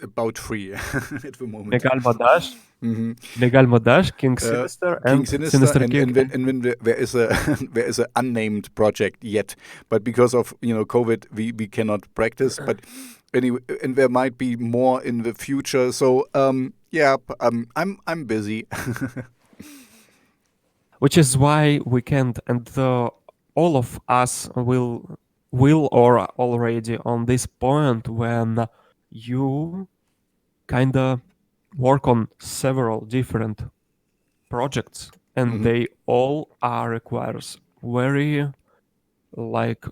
about 3 at the moment. Megalmodas, Hmm. Megalmodas, King Sinister, King and Sinister, Sinister and King. when there is a there is a unnamed project yet, but because of COVID, we cannot practice. But anyway, and there might be more in the future. So yeah, I'm busy. Which is why we can't, and all of us will or already on this point when you kind of work on several different projects, and Hmm. they all are requires very like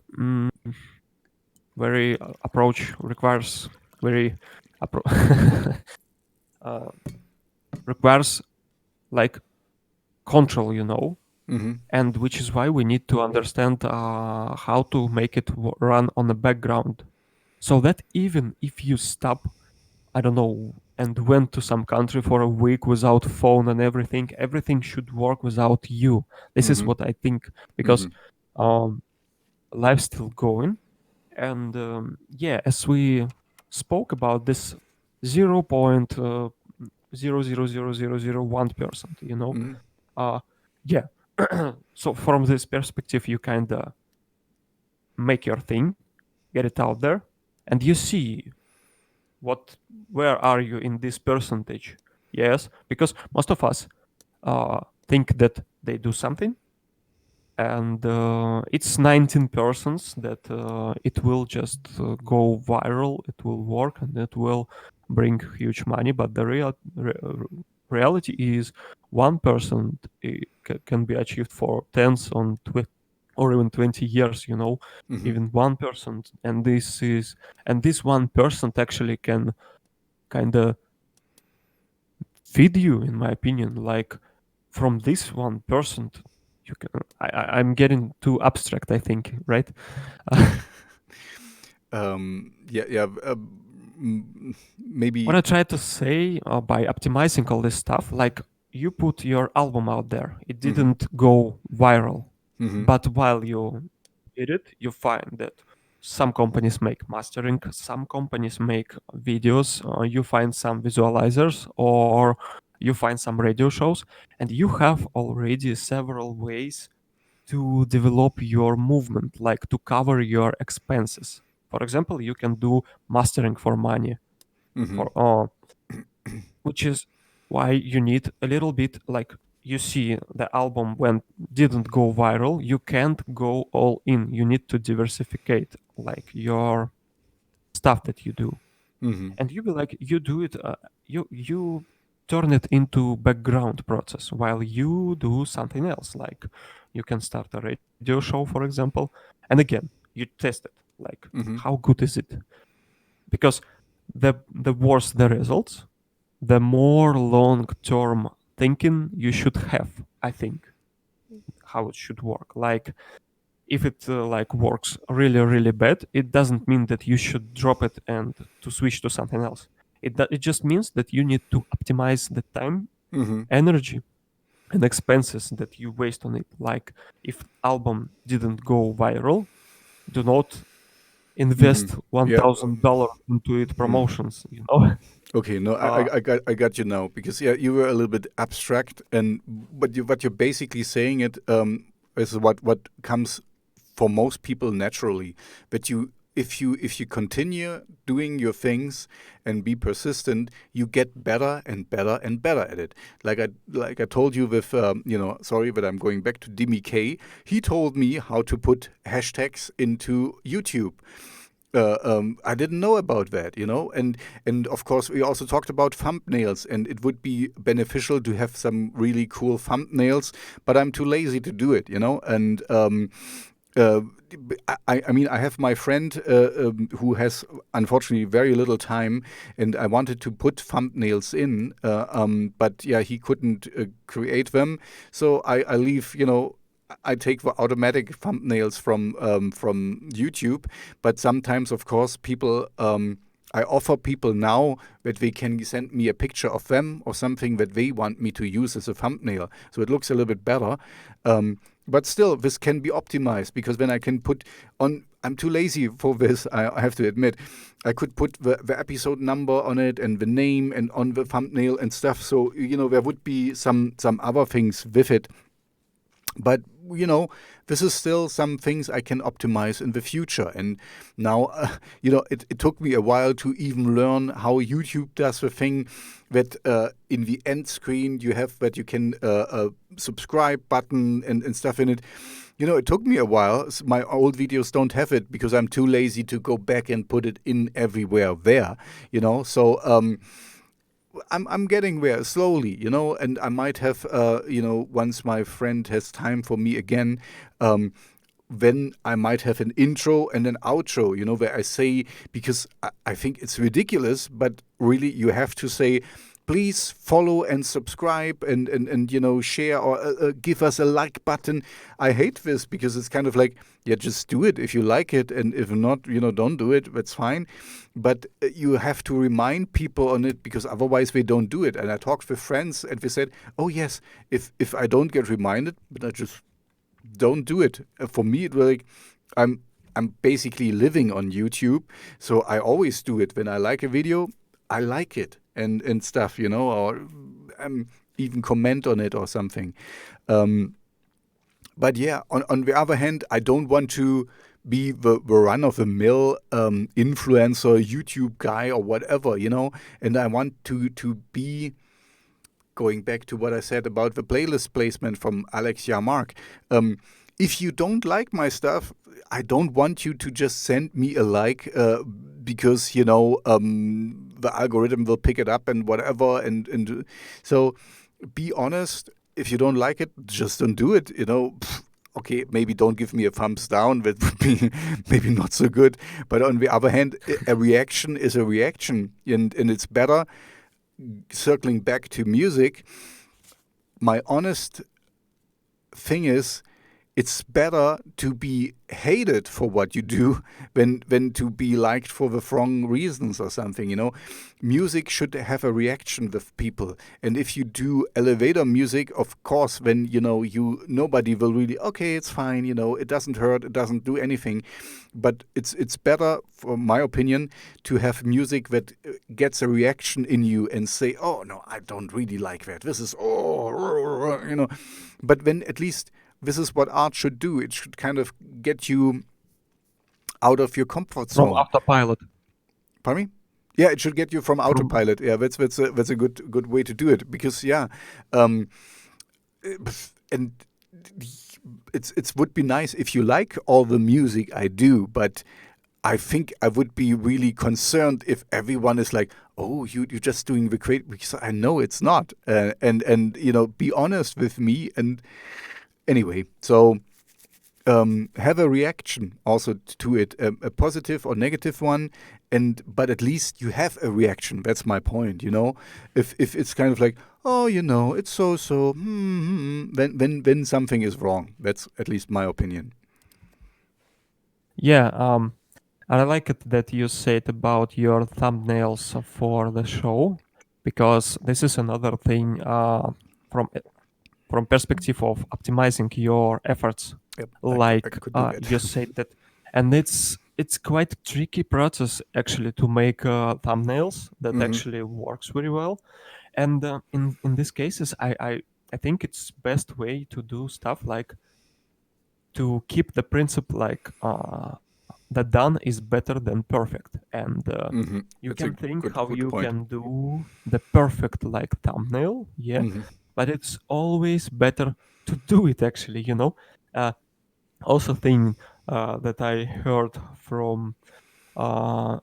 very approach requires very uh, requires like control, Hmm. and which is why we need to understand how to make it run on the background, so that even if you stop, I don't know, and went to some country for a week without phone and everything should work without you. This is Hmm. what I think, because Hmm. um, life's still going, and yeah, as we spoke about this 0.0000001%, Hmm. uh, yeah. So from this perspective, you kind of make your thing, get it out there, and you see what where are you in this percentage. Yes, because most of us think that they do something, and it's 19% that it will just go viral, it will work, and it will bring huge money. But the reality is 1% can be achieved for tens on or even 20 years, Hmm. even 1. And this 1% actually can kind of feed you, in my opinion. Like, from this 1%, you can I'm getting too abstract, I think, right? Yeah, yeah. What Maybe. I try to say, by optimizing all this stuff, like, you put your album out there, it Hmm. didn't go viral, Hmm. but while you did it, you find that some companies make mastering, some companies make videos, you find some visualizers, or you find some radio shows, and you have already several ways to develop your movement, like to cover your expenses. For example, you can do mastering for money, Hmm. for which is why you need a little bit, like, you see the album when didn't go viral, you can't go all in. You need to diversificate like your stuff that you do, Hmm. and you be like, you do it, you turn it into background process while you do something else. Like, you can start a radio show, for example, and again, you test it, like, Hmm. how good is it? Because the worse the results, the more long term thinking you should have, I think, how it should work. Like, if it like works really really bad, it doesn't mean that you should drop it and to switch to something else. It just means that you need to optimize the time, Hmm. energy, and expenses that you waste on it. Like, if album didn't go viral, do not Hmm. invest Yeah. $1,000 into it Mm. promotions, you know. Okay, no, uh, I got you now, because yeah, you were a little bit abstract, and but what you're basically saying it is what comes for most people naturally, that you, if you continue doing your things and be persistent, you get better and better and better at it. Like I told you with sorry, but I'm going back to Dimi K. He told me how to put hashtags into YouTube. I didn't know about that, and of course we also talked about thumbnails, and it would be beneficial to have some really cool thumbnails, but I'm too lazy to do it. And uh, I mean, I have my friend who has unfortunately very little time, and I wanted to put thumbnails in, but yeah, he couldn't create them. So I leave, I take the automatic thumbnails from YouTube, but sometimes, of course, people. I offer people now that they can send me a picture of them or something that they want me to use as a thumbnail, so it looks a little bit better. But still, this can be optimized, because then I can put on. I'm too lazy for this. I have to admit, I could put the episode number on it and the name and on the thumbnail and stuff. So there would be some other things with it, but this is still some things I can optimize in the future. And now, it took me a while to even learn how YouTube does the thing that in the end screen you have that you can subscribe button and stuff in it. It took me a while. My old videos don't have it because I'm too lazy to go back and put it in everywhere there. So I'm getting there slowly, and I might have, once my friend has time for me again, then I might have an intro and an outro, where I say, because I think it's ridiculous, but really you have to say, please follow and subscribe and share or give us a like button. I hate this because it's kind of like, yeah, just do it if you like it, and if not, don't do it. That's fine. But you have to remind people on it because otherwise they don't do it. And I talked with friends and they said, oh yes, if I don't get reminded, but I just don't do it. For me, it was like I'm basically living on YouTube, so I always do it. When I like a video, I like it and stuff, or even comment on it or something. But yeah, on the other hand, I don't want to be the run of the mill influencer, YouTube guy or whatever, and I want to be, going back to what I said about the playlist placement from Alex Yamark. If you don't like my stuff, I don't want you to just send me a like because the algorithm will pick it up and whatever. And so be honest. If you don't like it, just don't do it. Okay, maybe don't give me a thumbs down. That would be maybe not so good. But on the other hand, a reaction is a reaction, and it's better. Circling back to music, my honest thing is, it's better to be hated for what you do than to be liked for the wrong reasons or something. Music should have a reaction with people, and if you do elevator music, of course, then nobody will really, okay, it's fine, it doesn't hurt, it doesn't do anything. But it's better, for my opinion, to have music that gets a reaction in you and say, oh no, I don't really like that, this is but then at least this is what art should do. It should kind of get you out of your comfort From zone. autopilot. Pardon me? Yeah, it should get you from From autopilot. Yeah, that's a good way to do it, because and it would be nice if you like all the music I do, but I think I would be really concerned if everyone is like, oh, you're just doing the great, because I know it's not. And be honest with me. And anyway, so have a reaction also to it, a positive or negative one, but at least you have a reaction. That's my point. If it's kind of like, oh, it's so, then something is wrong. That's at least my opinion. Yeah, and I like it that you said about your thumbnails for the show, because this is another thing from from perspective of optimizing your efforts. Yep, I Like could do that. you said that, and it's quite a tricky process actually to make thumbnails that Hmm. actually works very well. And in these cases, I think it's best way to do stuff like to keep the principle like that done is better than perfect, and Hmm. you That's a can think how good you point. can do the perfect like thumbnail, yeah, Hmm. but it's always better to do it actually, uh, also thing that I heard from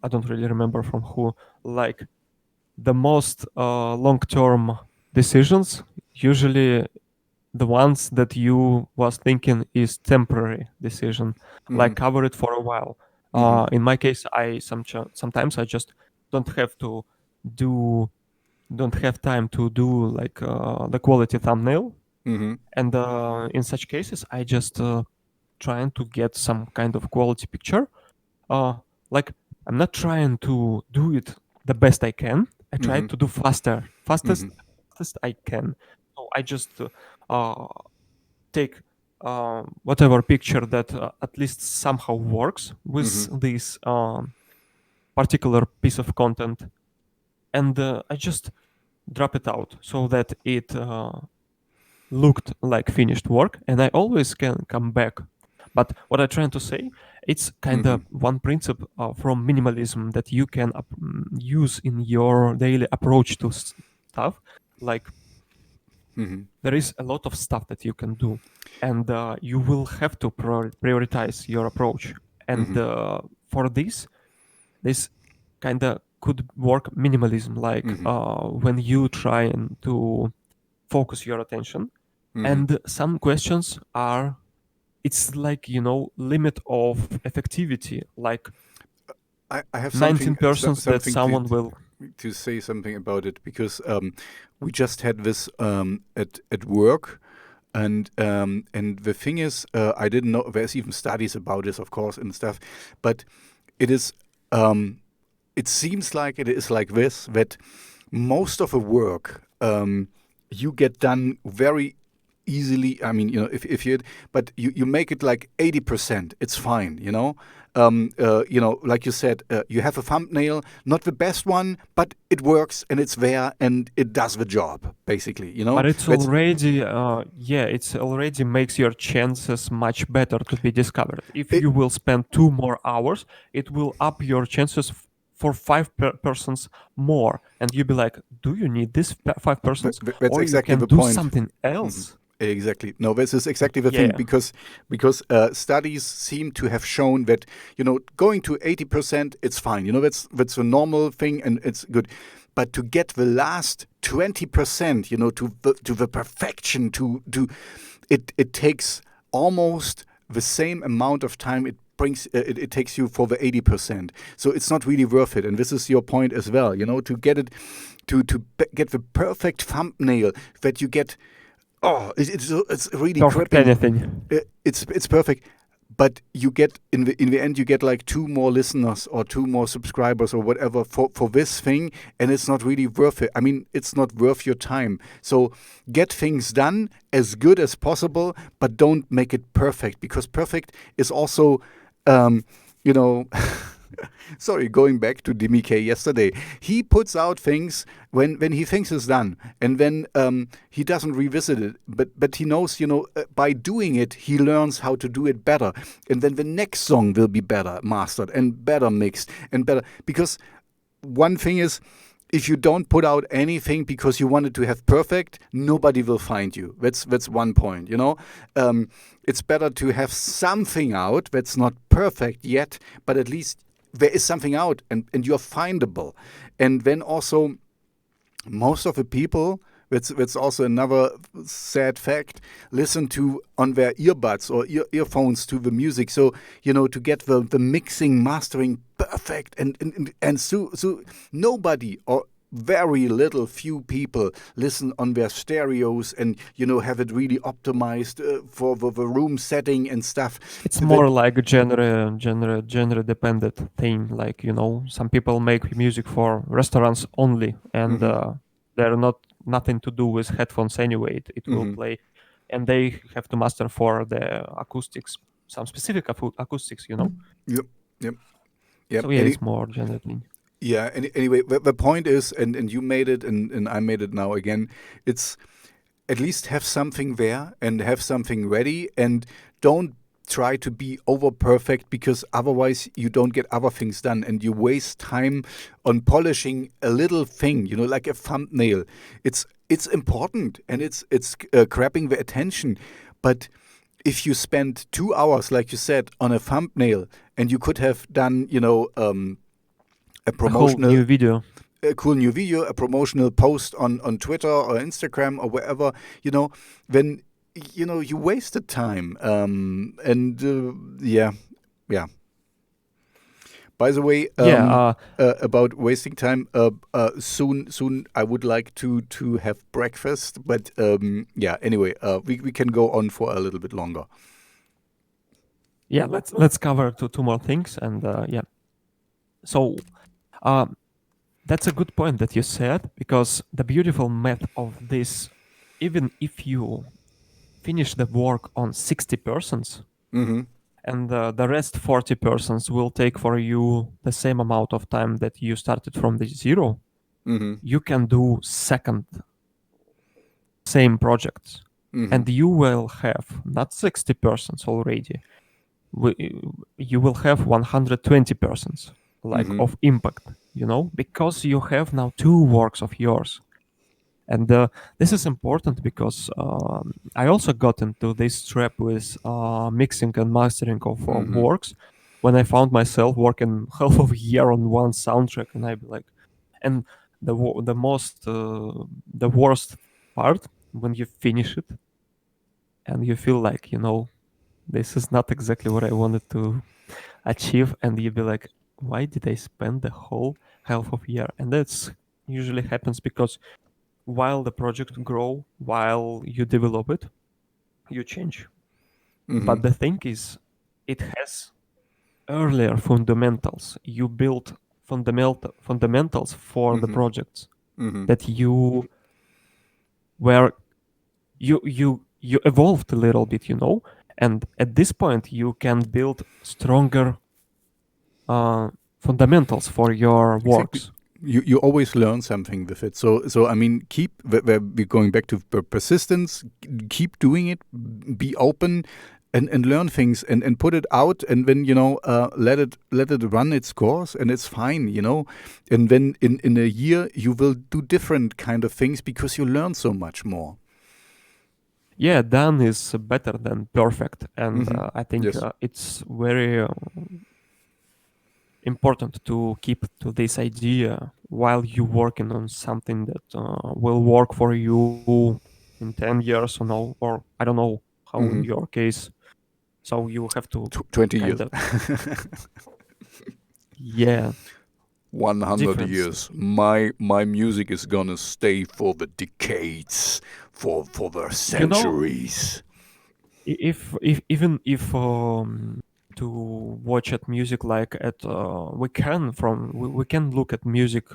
I don't really remember from who, like the most long-term decisions usually the ones that you was thinking is temporary decision, Hmm. like cover it for a while. Hmm. In my case, sometimes I just don't have to do don't have time to do like the quality thumbnail, Hmm. and in such cases I just trying to get some kind of quality picture. uh, like I'm not trying to do it the best I can. I try Hmm. to do Hmm. fastest I can. So I just uh, take whatever picture that at least somehow works Mm-hmm. with this particular piece of content, and I just drop it out so that it looked like finished work, and I always can come back. But what I'm trying to say, it's kind Mm-hmm. of one principle from minimalism that you can use in your daily approach to stuff. Like Mm-hmm. there is a lot of stuff that you can do, and you will have to prioritize your approach. And Mm-hmm. for this kind of could work minimalism, like Mm-hmm. when you try and to focus your attention. Mm-hmm. And some questions are, it's like, limit of effectivity, like I have 19 persons that something someone will. to say something about it because we just had this at work. And the thing is, I didn't know there's even studies about this, of course, and stuff. But it is, it seems like it is like this that most of the work you get done very easily. I mean, if you, but you make it like 80%, it's fine. Like you said, you have a thumbnail, not the best one, but it works and it's there and it does the job. Basically, But it's that's already, it's already makes your chances much better to be discovered. If it. you will spend 2 more hours, it will up your chances for five persons more, and you'll be like, "Do you need this 5 persons, That's or you exactly can the do point. something hmm else?" Exactly. No, this is exactly the thing Yeah, because studies seem to have shown that going to 80%, it's fine. That's a normal thing and it's good. But to get the last 20%, to the perfection, to it takes almost the same amount of time it takes you for the 80%. So it's not really worth it. And this is your point as well. To get it to get the perfect thumbnail that you get. Oh, it's really perfect crappy. anything. It's perfect, but you get in the end you get like two more listeners or two more subscribers or whatever for this thing, and it's not really worth it. I mean, it's not worth your time. So get things done as good as possible, but don't make it perfect because perfect is also, um, you know. Sorry, going back to Demi K yesterday, he puts out things when he thinks it's done, and then he doesn't revisit it. But he knows, by doing it, he learns how to do it better, and then the next song will be better mastered and better mixed and better. Because one thing is, if you don't put out anything because you wanted to have perfect, nobody will find you. That's one point. It's better to have something out that's not perfect yet, but at least there is something out and you're findable. And then also, most of the people, that's also another sad fact, listen to on their earbuds or earphones to the music. So, to get the mixing, mastering perfect. And so nobody or very little few people listen on their stereos and have it really optimized for the room setting and stuff It's more that. like a genre dependent thing. Like, some people make music for restaurants only, and hmm they're not nothing to do with headphones anyway. It will hmm play, and they have to master for the acoustics, some specific acoustics. Yep. Yep. Yep. So yeah, it's more genre thing. Yeah. Anyway, the point is, and you made it, and I made it now again. It's at least have something there and have something ready, and don't try to be over perfect because otherwise you don't get other things done and you waste time on polishing a little thing. Like a thumbnail. It's important and it's grabbing the attention, but if you spend 2 hours, like you said, on a thumbnail, and you could have done, a A whole promotional, new video. a cool new video, a promotional post on Twitter or Instagram or wherever, then you wasted time. And yeah, yeah. By the way, Yeah, about wasting time, soon I would like to have breakfast, but yeah. Anyway, we can go on for a little bit longer. yeah. Let's cover two more things, and yeah. So, um, that's a good point that you said, because the beautiful math of this, even if you finish the work on 60%, Mm-hmm. and the rest 40% will take for you the same amount of time that you started from the zero, Mm-hmm. you can do second same projects, Mm-hmm. and you will have not 60% already. You will have 120% like Mm-hmm. of impact, because you have now two works of yours. And this is important because I also got into this trap with mixing and mastering of Mm-hmm. works when I found myself working half of a year on one soundtrack, and I'd be like, and the worst part when you finish it and you feel like this is not exactly what I wanted to achieve, and you'd be like, why did I spend the whole half of a year? And that's usually happens because while the project grow, while you develop it, you change. Mm-hmm. But the thing is, it has earlier fundamentals. You build fundamentals for the Mm-hmm. projects Mm-hmm. that you were you evolved a little bit, and at this point you can build stronger uh, fundamentals for your Exactly. works. You always learn something with it. So I mean, we're going back to persistence. Keep doing it. Be open, and learn things, and put it out, and then let it run its course, and it's fine. And then in a year you will do different kind of things because you learn so much more. Yeah, done is better than perfect, and Mm-hmm. I think Yes. it's very important to keep to this idea while you working on something that will work for you in 10 years or I don't know how in Mm-hmm. your case. So you have to 20 kind years. of, yeah, 100 difference. years. My music is gonna stay for the decades, for the You know, centuries. if even if to watch at music like at we can look at music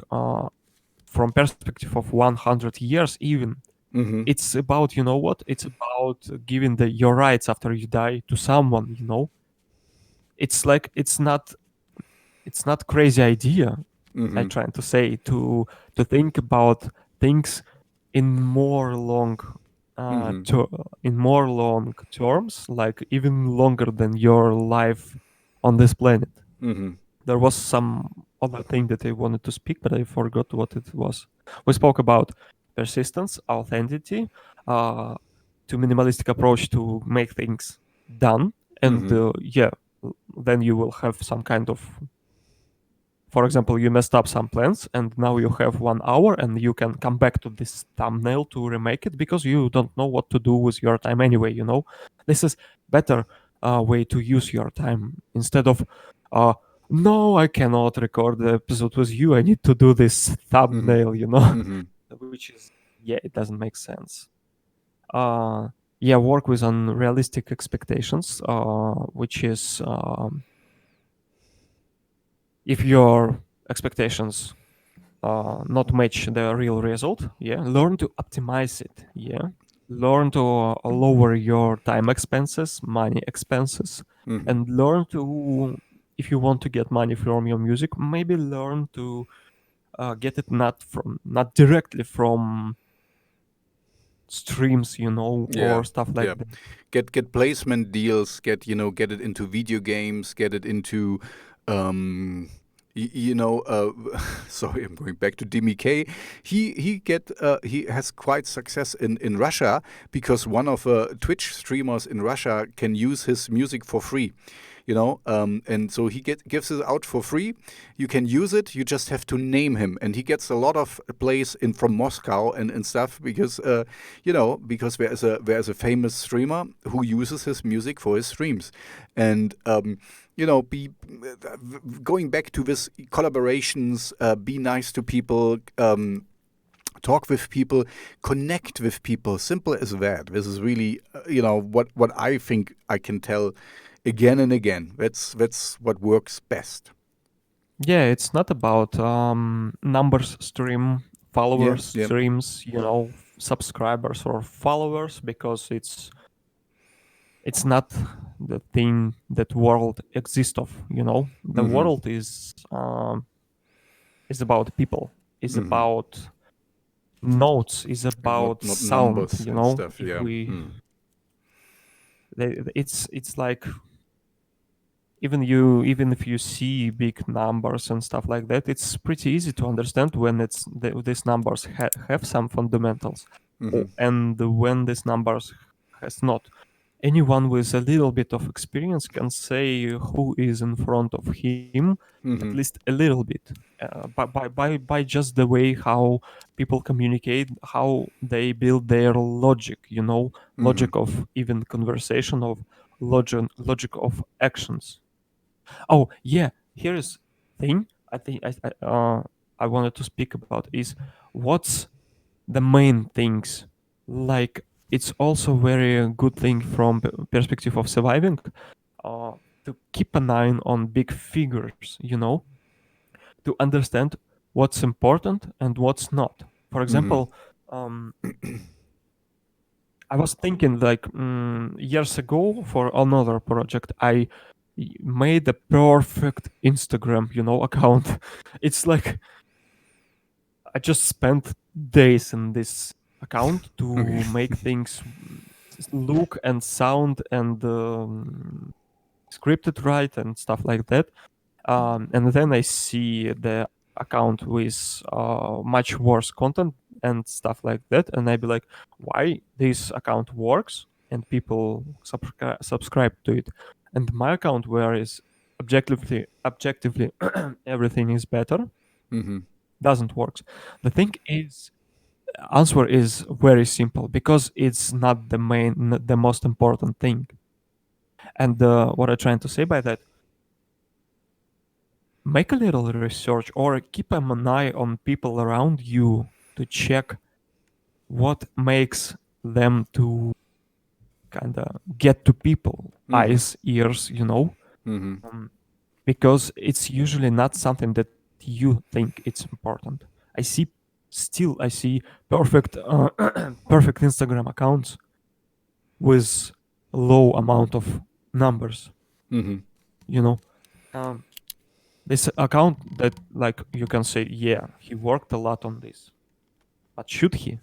from perspective of 100 years even. Mm-hmm. It's about, you know what, it's about giving your rights after you die to someone. It's like it's not crazy idea. I Mm-hmm. trying to say to think about things in more long Mm-hmm. in more long terms, like even longer than your life on this planet. Mm-hmm. There was some other thing that I wanted to speak, but I forgot what it was. We spoke about persistence, authenticity, uh, to minimalistic approach to make things done, and Mm-hmm. yeah, then you will have some kind of, for example, you messed up some plans and now you have 1 hour and you can come back to this thumbnail to remake it because you don't know what to do with your time anyway. This is better way to use your time instead of uh no, I cannot record the episode with you, I need to do this Mm-hmm. thumbnail. Mm-hmm. Which is, yeah, it doesn't make sense. uh yeah, work with unrealistic expectations, which is if your expectations not match the real result, yeah, learn to optimize it, yeah, learn to lower your time expenses, money expenses, Mm-hmm. and learn to, if you want to get money from your music, maybe learn to get it not directly from streams, Yeah. or stuff like Yeah. that. Get placement deals. Get it into video games. Get it into um sorry, I'm going back to Dimi K. He has quite success in Russia because one of Twitch streamers in Russia can use his music for free. And so he gives it out for free. You can use it. You just have to name him, and he gets a lot of plays in from Moscow and stuff because there's a famous streamer who uses his music for his streams, and be going back to this collaborations. Be nice to people. Talk with people, connect with people. Simple as that. This is really, what I think I can tell again and again. That's what works best. Yeah, it's not about numbers stream, Yeah, followers yeah. streams, subscribers or followers, because it's it's not the thing that world exists of. The Mm-hmm. world is about people, is Mm-hmm. about notes, is And about not sound. numbers and stuff. If Yeah. we Mm. it's like, even if you see big numbers and stuff like that, it's pretty easy to understand when these numbers have some fundamentals, Mm-hmm. and when these numbers has not. Anyone with a little bit of experience can say who is in front of him, at Mm-hmm. least a little bit, by just the way how people communicate, how they build their logic, Mm-hmm. logic of even conversation, of logic of actions. Oh yeah, here is thing I think I wanted to speak about is what's the main things. Like, it's also very good thing from perspective of surviving, uh, to keep an eye on big figures, to understand what's important and what's not. For Mm-hmm. example, I was thinking like, years ago for another project, I made a perfect Instagram, account. It's like I just spent days in this account Okay. to make things look and sound and scripted right and stuff like that. And then I see the account with much worse content and stuff like that, and I be like, why this account works and people subscribe to it, and my account where is objectively everything is better, Mm-hmm. doesn't work. The thing is, answer is very simple because it's not the most important thing. And what I'm trying to say by that, make a little research or keep an eye on people around you to check what makes them to kind of get to people Mm-hmm. eyes, ears, Mm-hmm. um, because it's usually not something that you think it's important. I see perfect perfect Instagram accounts with low amount of numbers, Mm-hmm. you know um, this account that, like, you can say, yeah, he worked a lot on this, but should he?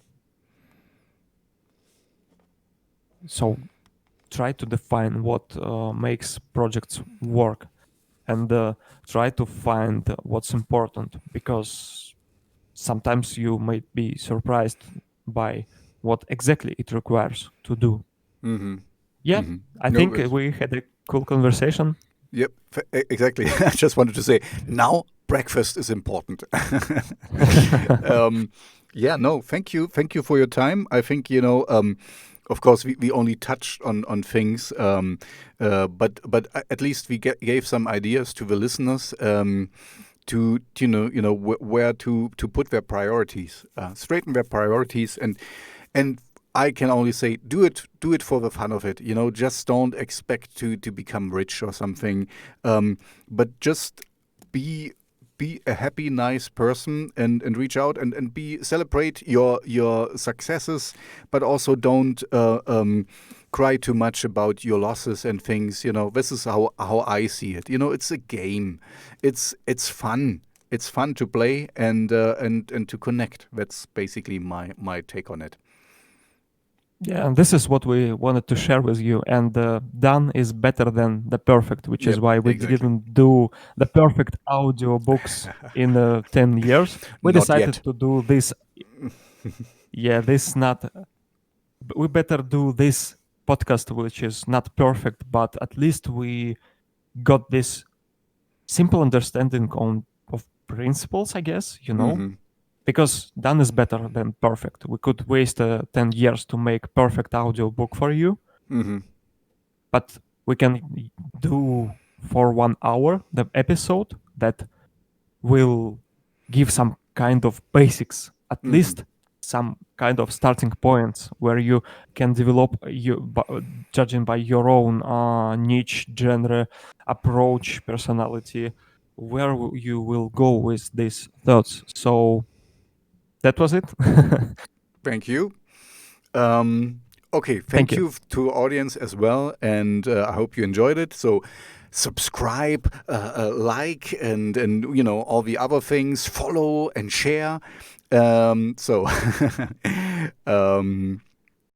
So try to define what makes projects work, and try to find what's important, because sometimes you might be surprised by what exactly it requires to do. Mm-hmm. Yeah, Mm-hmm. I No, think it's we had a cool conversation. yep, exactly. I just wanted to say now breakfast is important. um, yeah, no, thank you for your time. I think of course we only touched on things, but at least we gave some ideas to the listeners. To where to put their priorities, straighten their priorities, and I can only say do it for the fun of it. Just don't expect to become rich or something, but just be be a happy, nice person, and reach out and be celebrate your successes, but also don't cry too much about your losses and things. This is how I see it. It's a game. It's fun. It's fun to play and to connect. That's basically my take on it. Yeah, and this is what we wanted to share with you. And done is better than the perfect, which is Yep, why we exactly. didn't do the perfect audio books in 10 years. We Not yet. decided to do this. Yeah, this not. We better do this podcast, which is not perfect, but at least we got this simple understanding of principles, I guess, Mm-hmm. because done is better than perfect. We could waste 10 years to make perfect audio book for you, Mm-hmm. but we can do for 1 hour the episode that will give some kind of basics, at Mm-hmm. least some kind of starting points where you can develop you, judging by your own niche, genre, approach, personality, where you will go with these thoughts. So that was it. Thank you. Um, Okay, Thank thank you. you to audience as well, and I hope you enjoyed it. So subscribe, like, and all the other things. Follow and share. So um,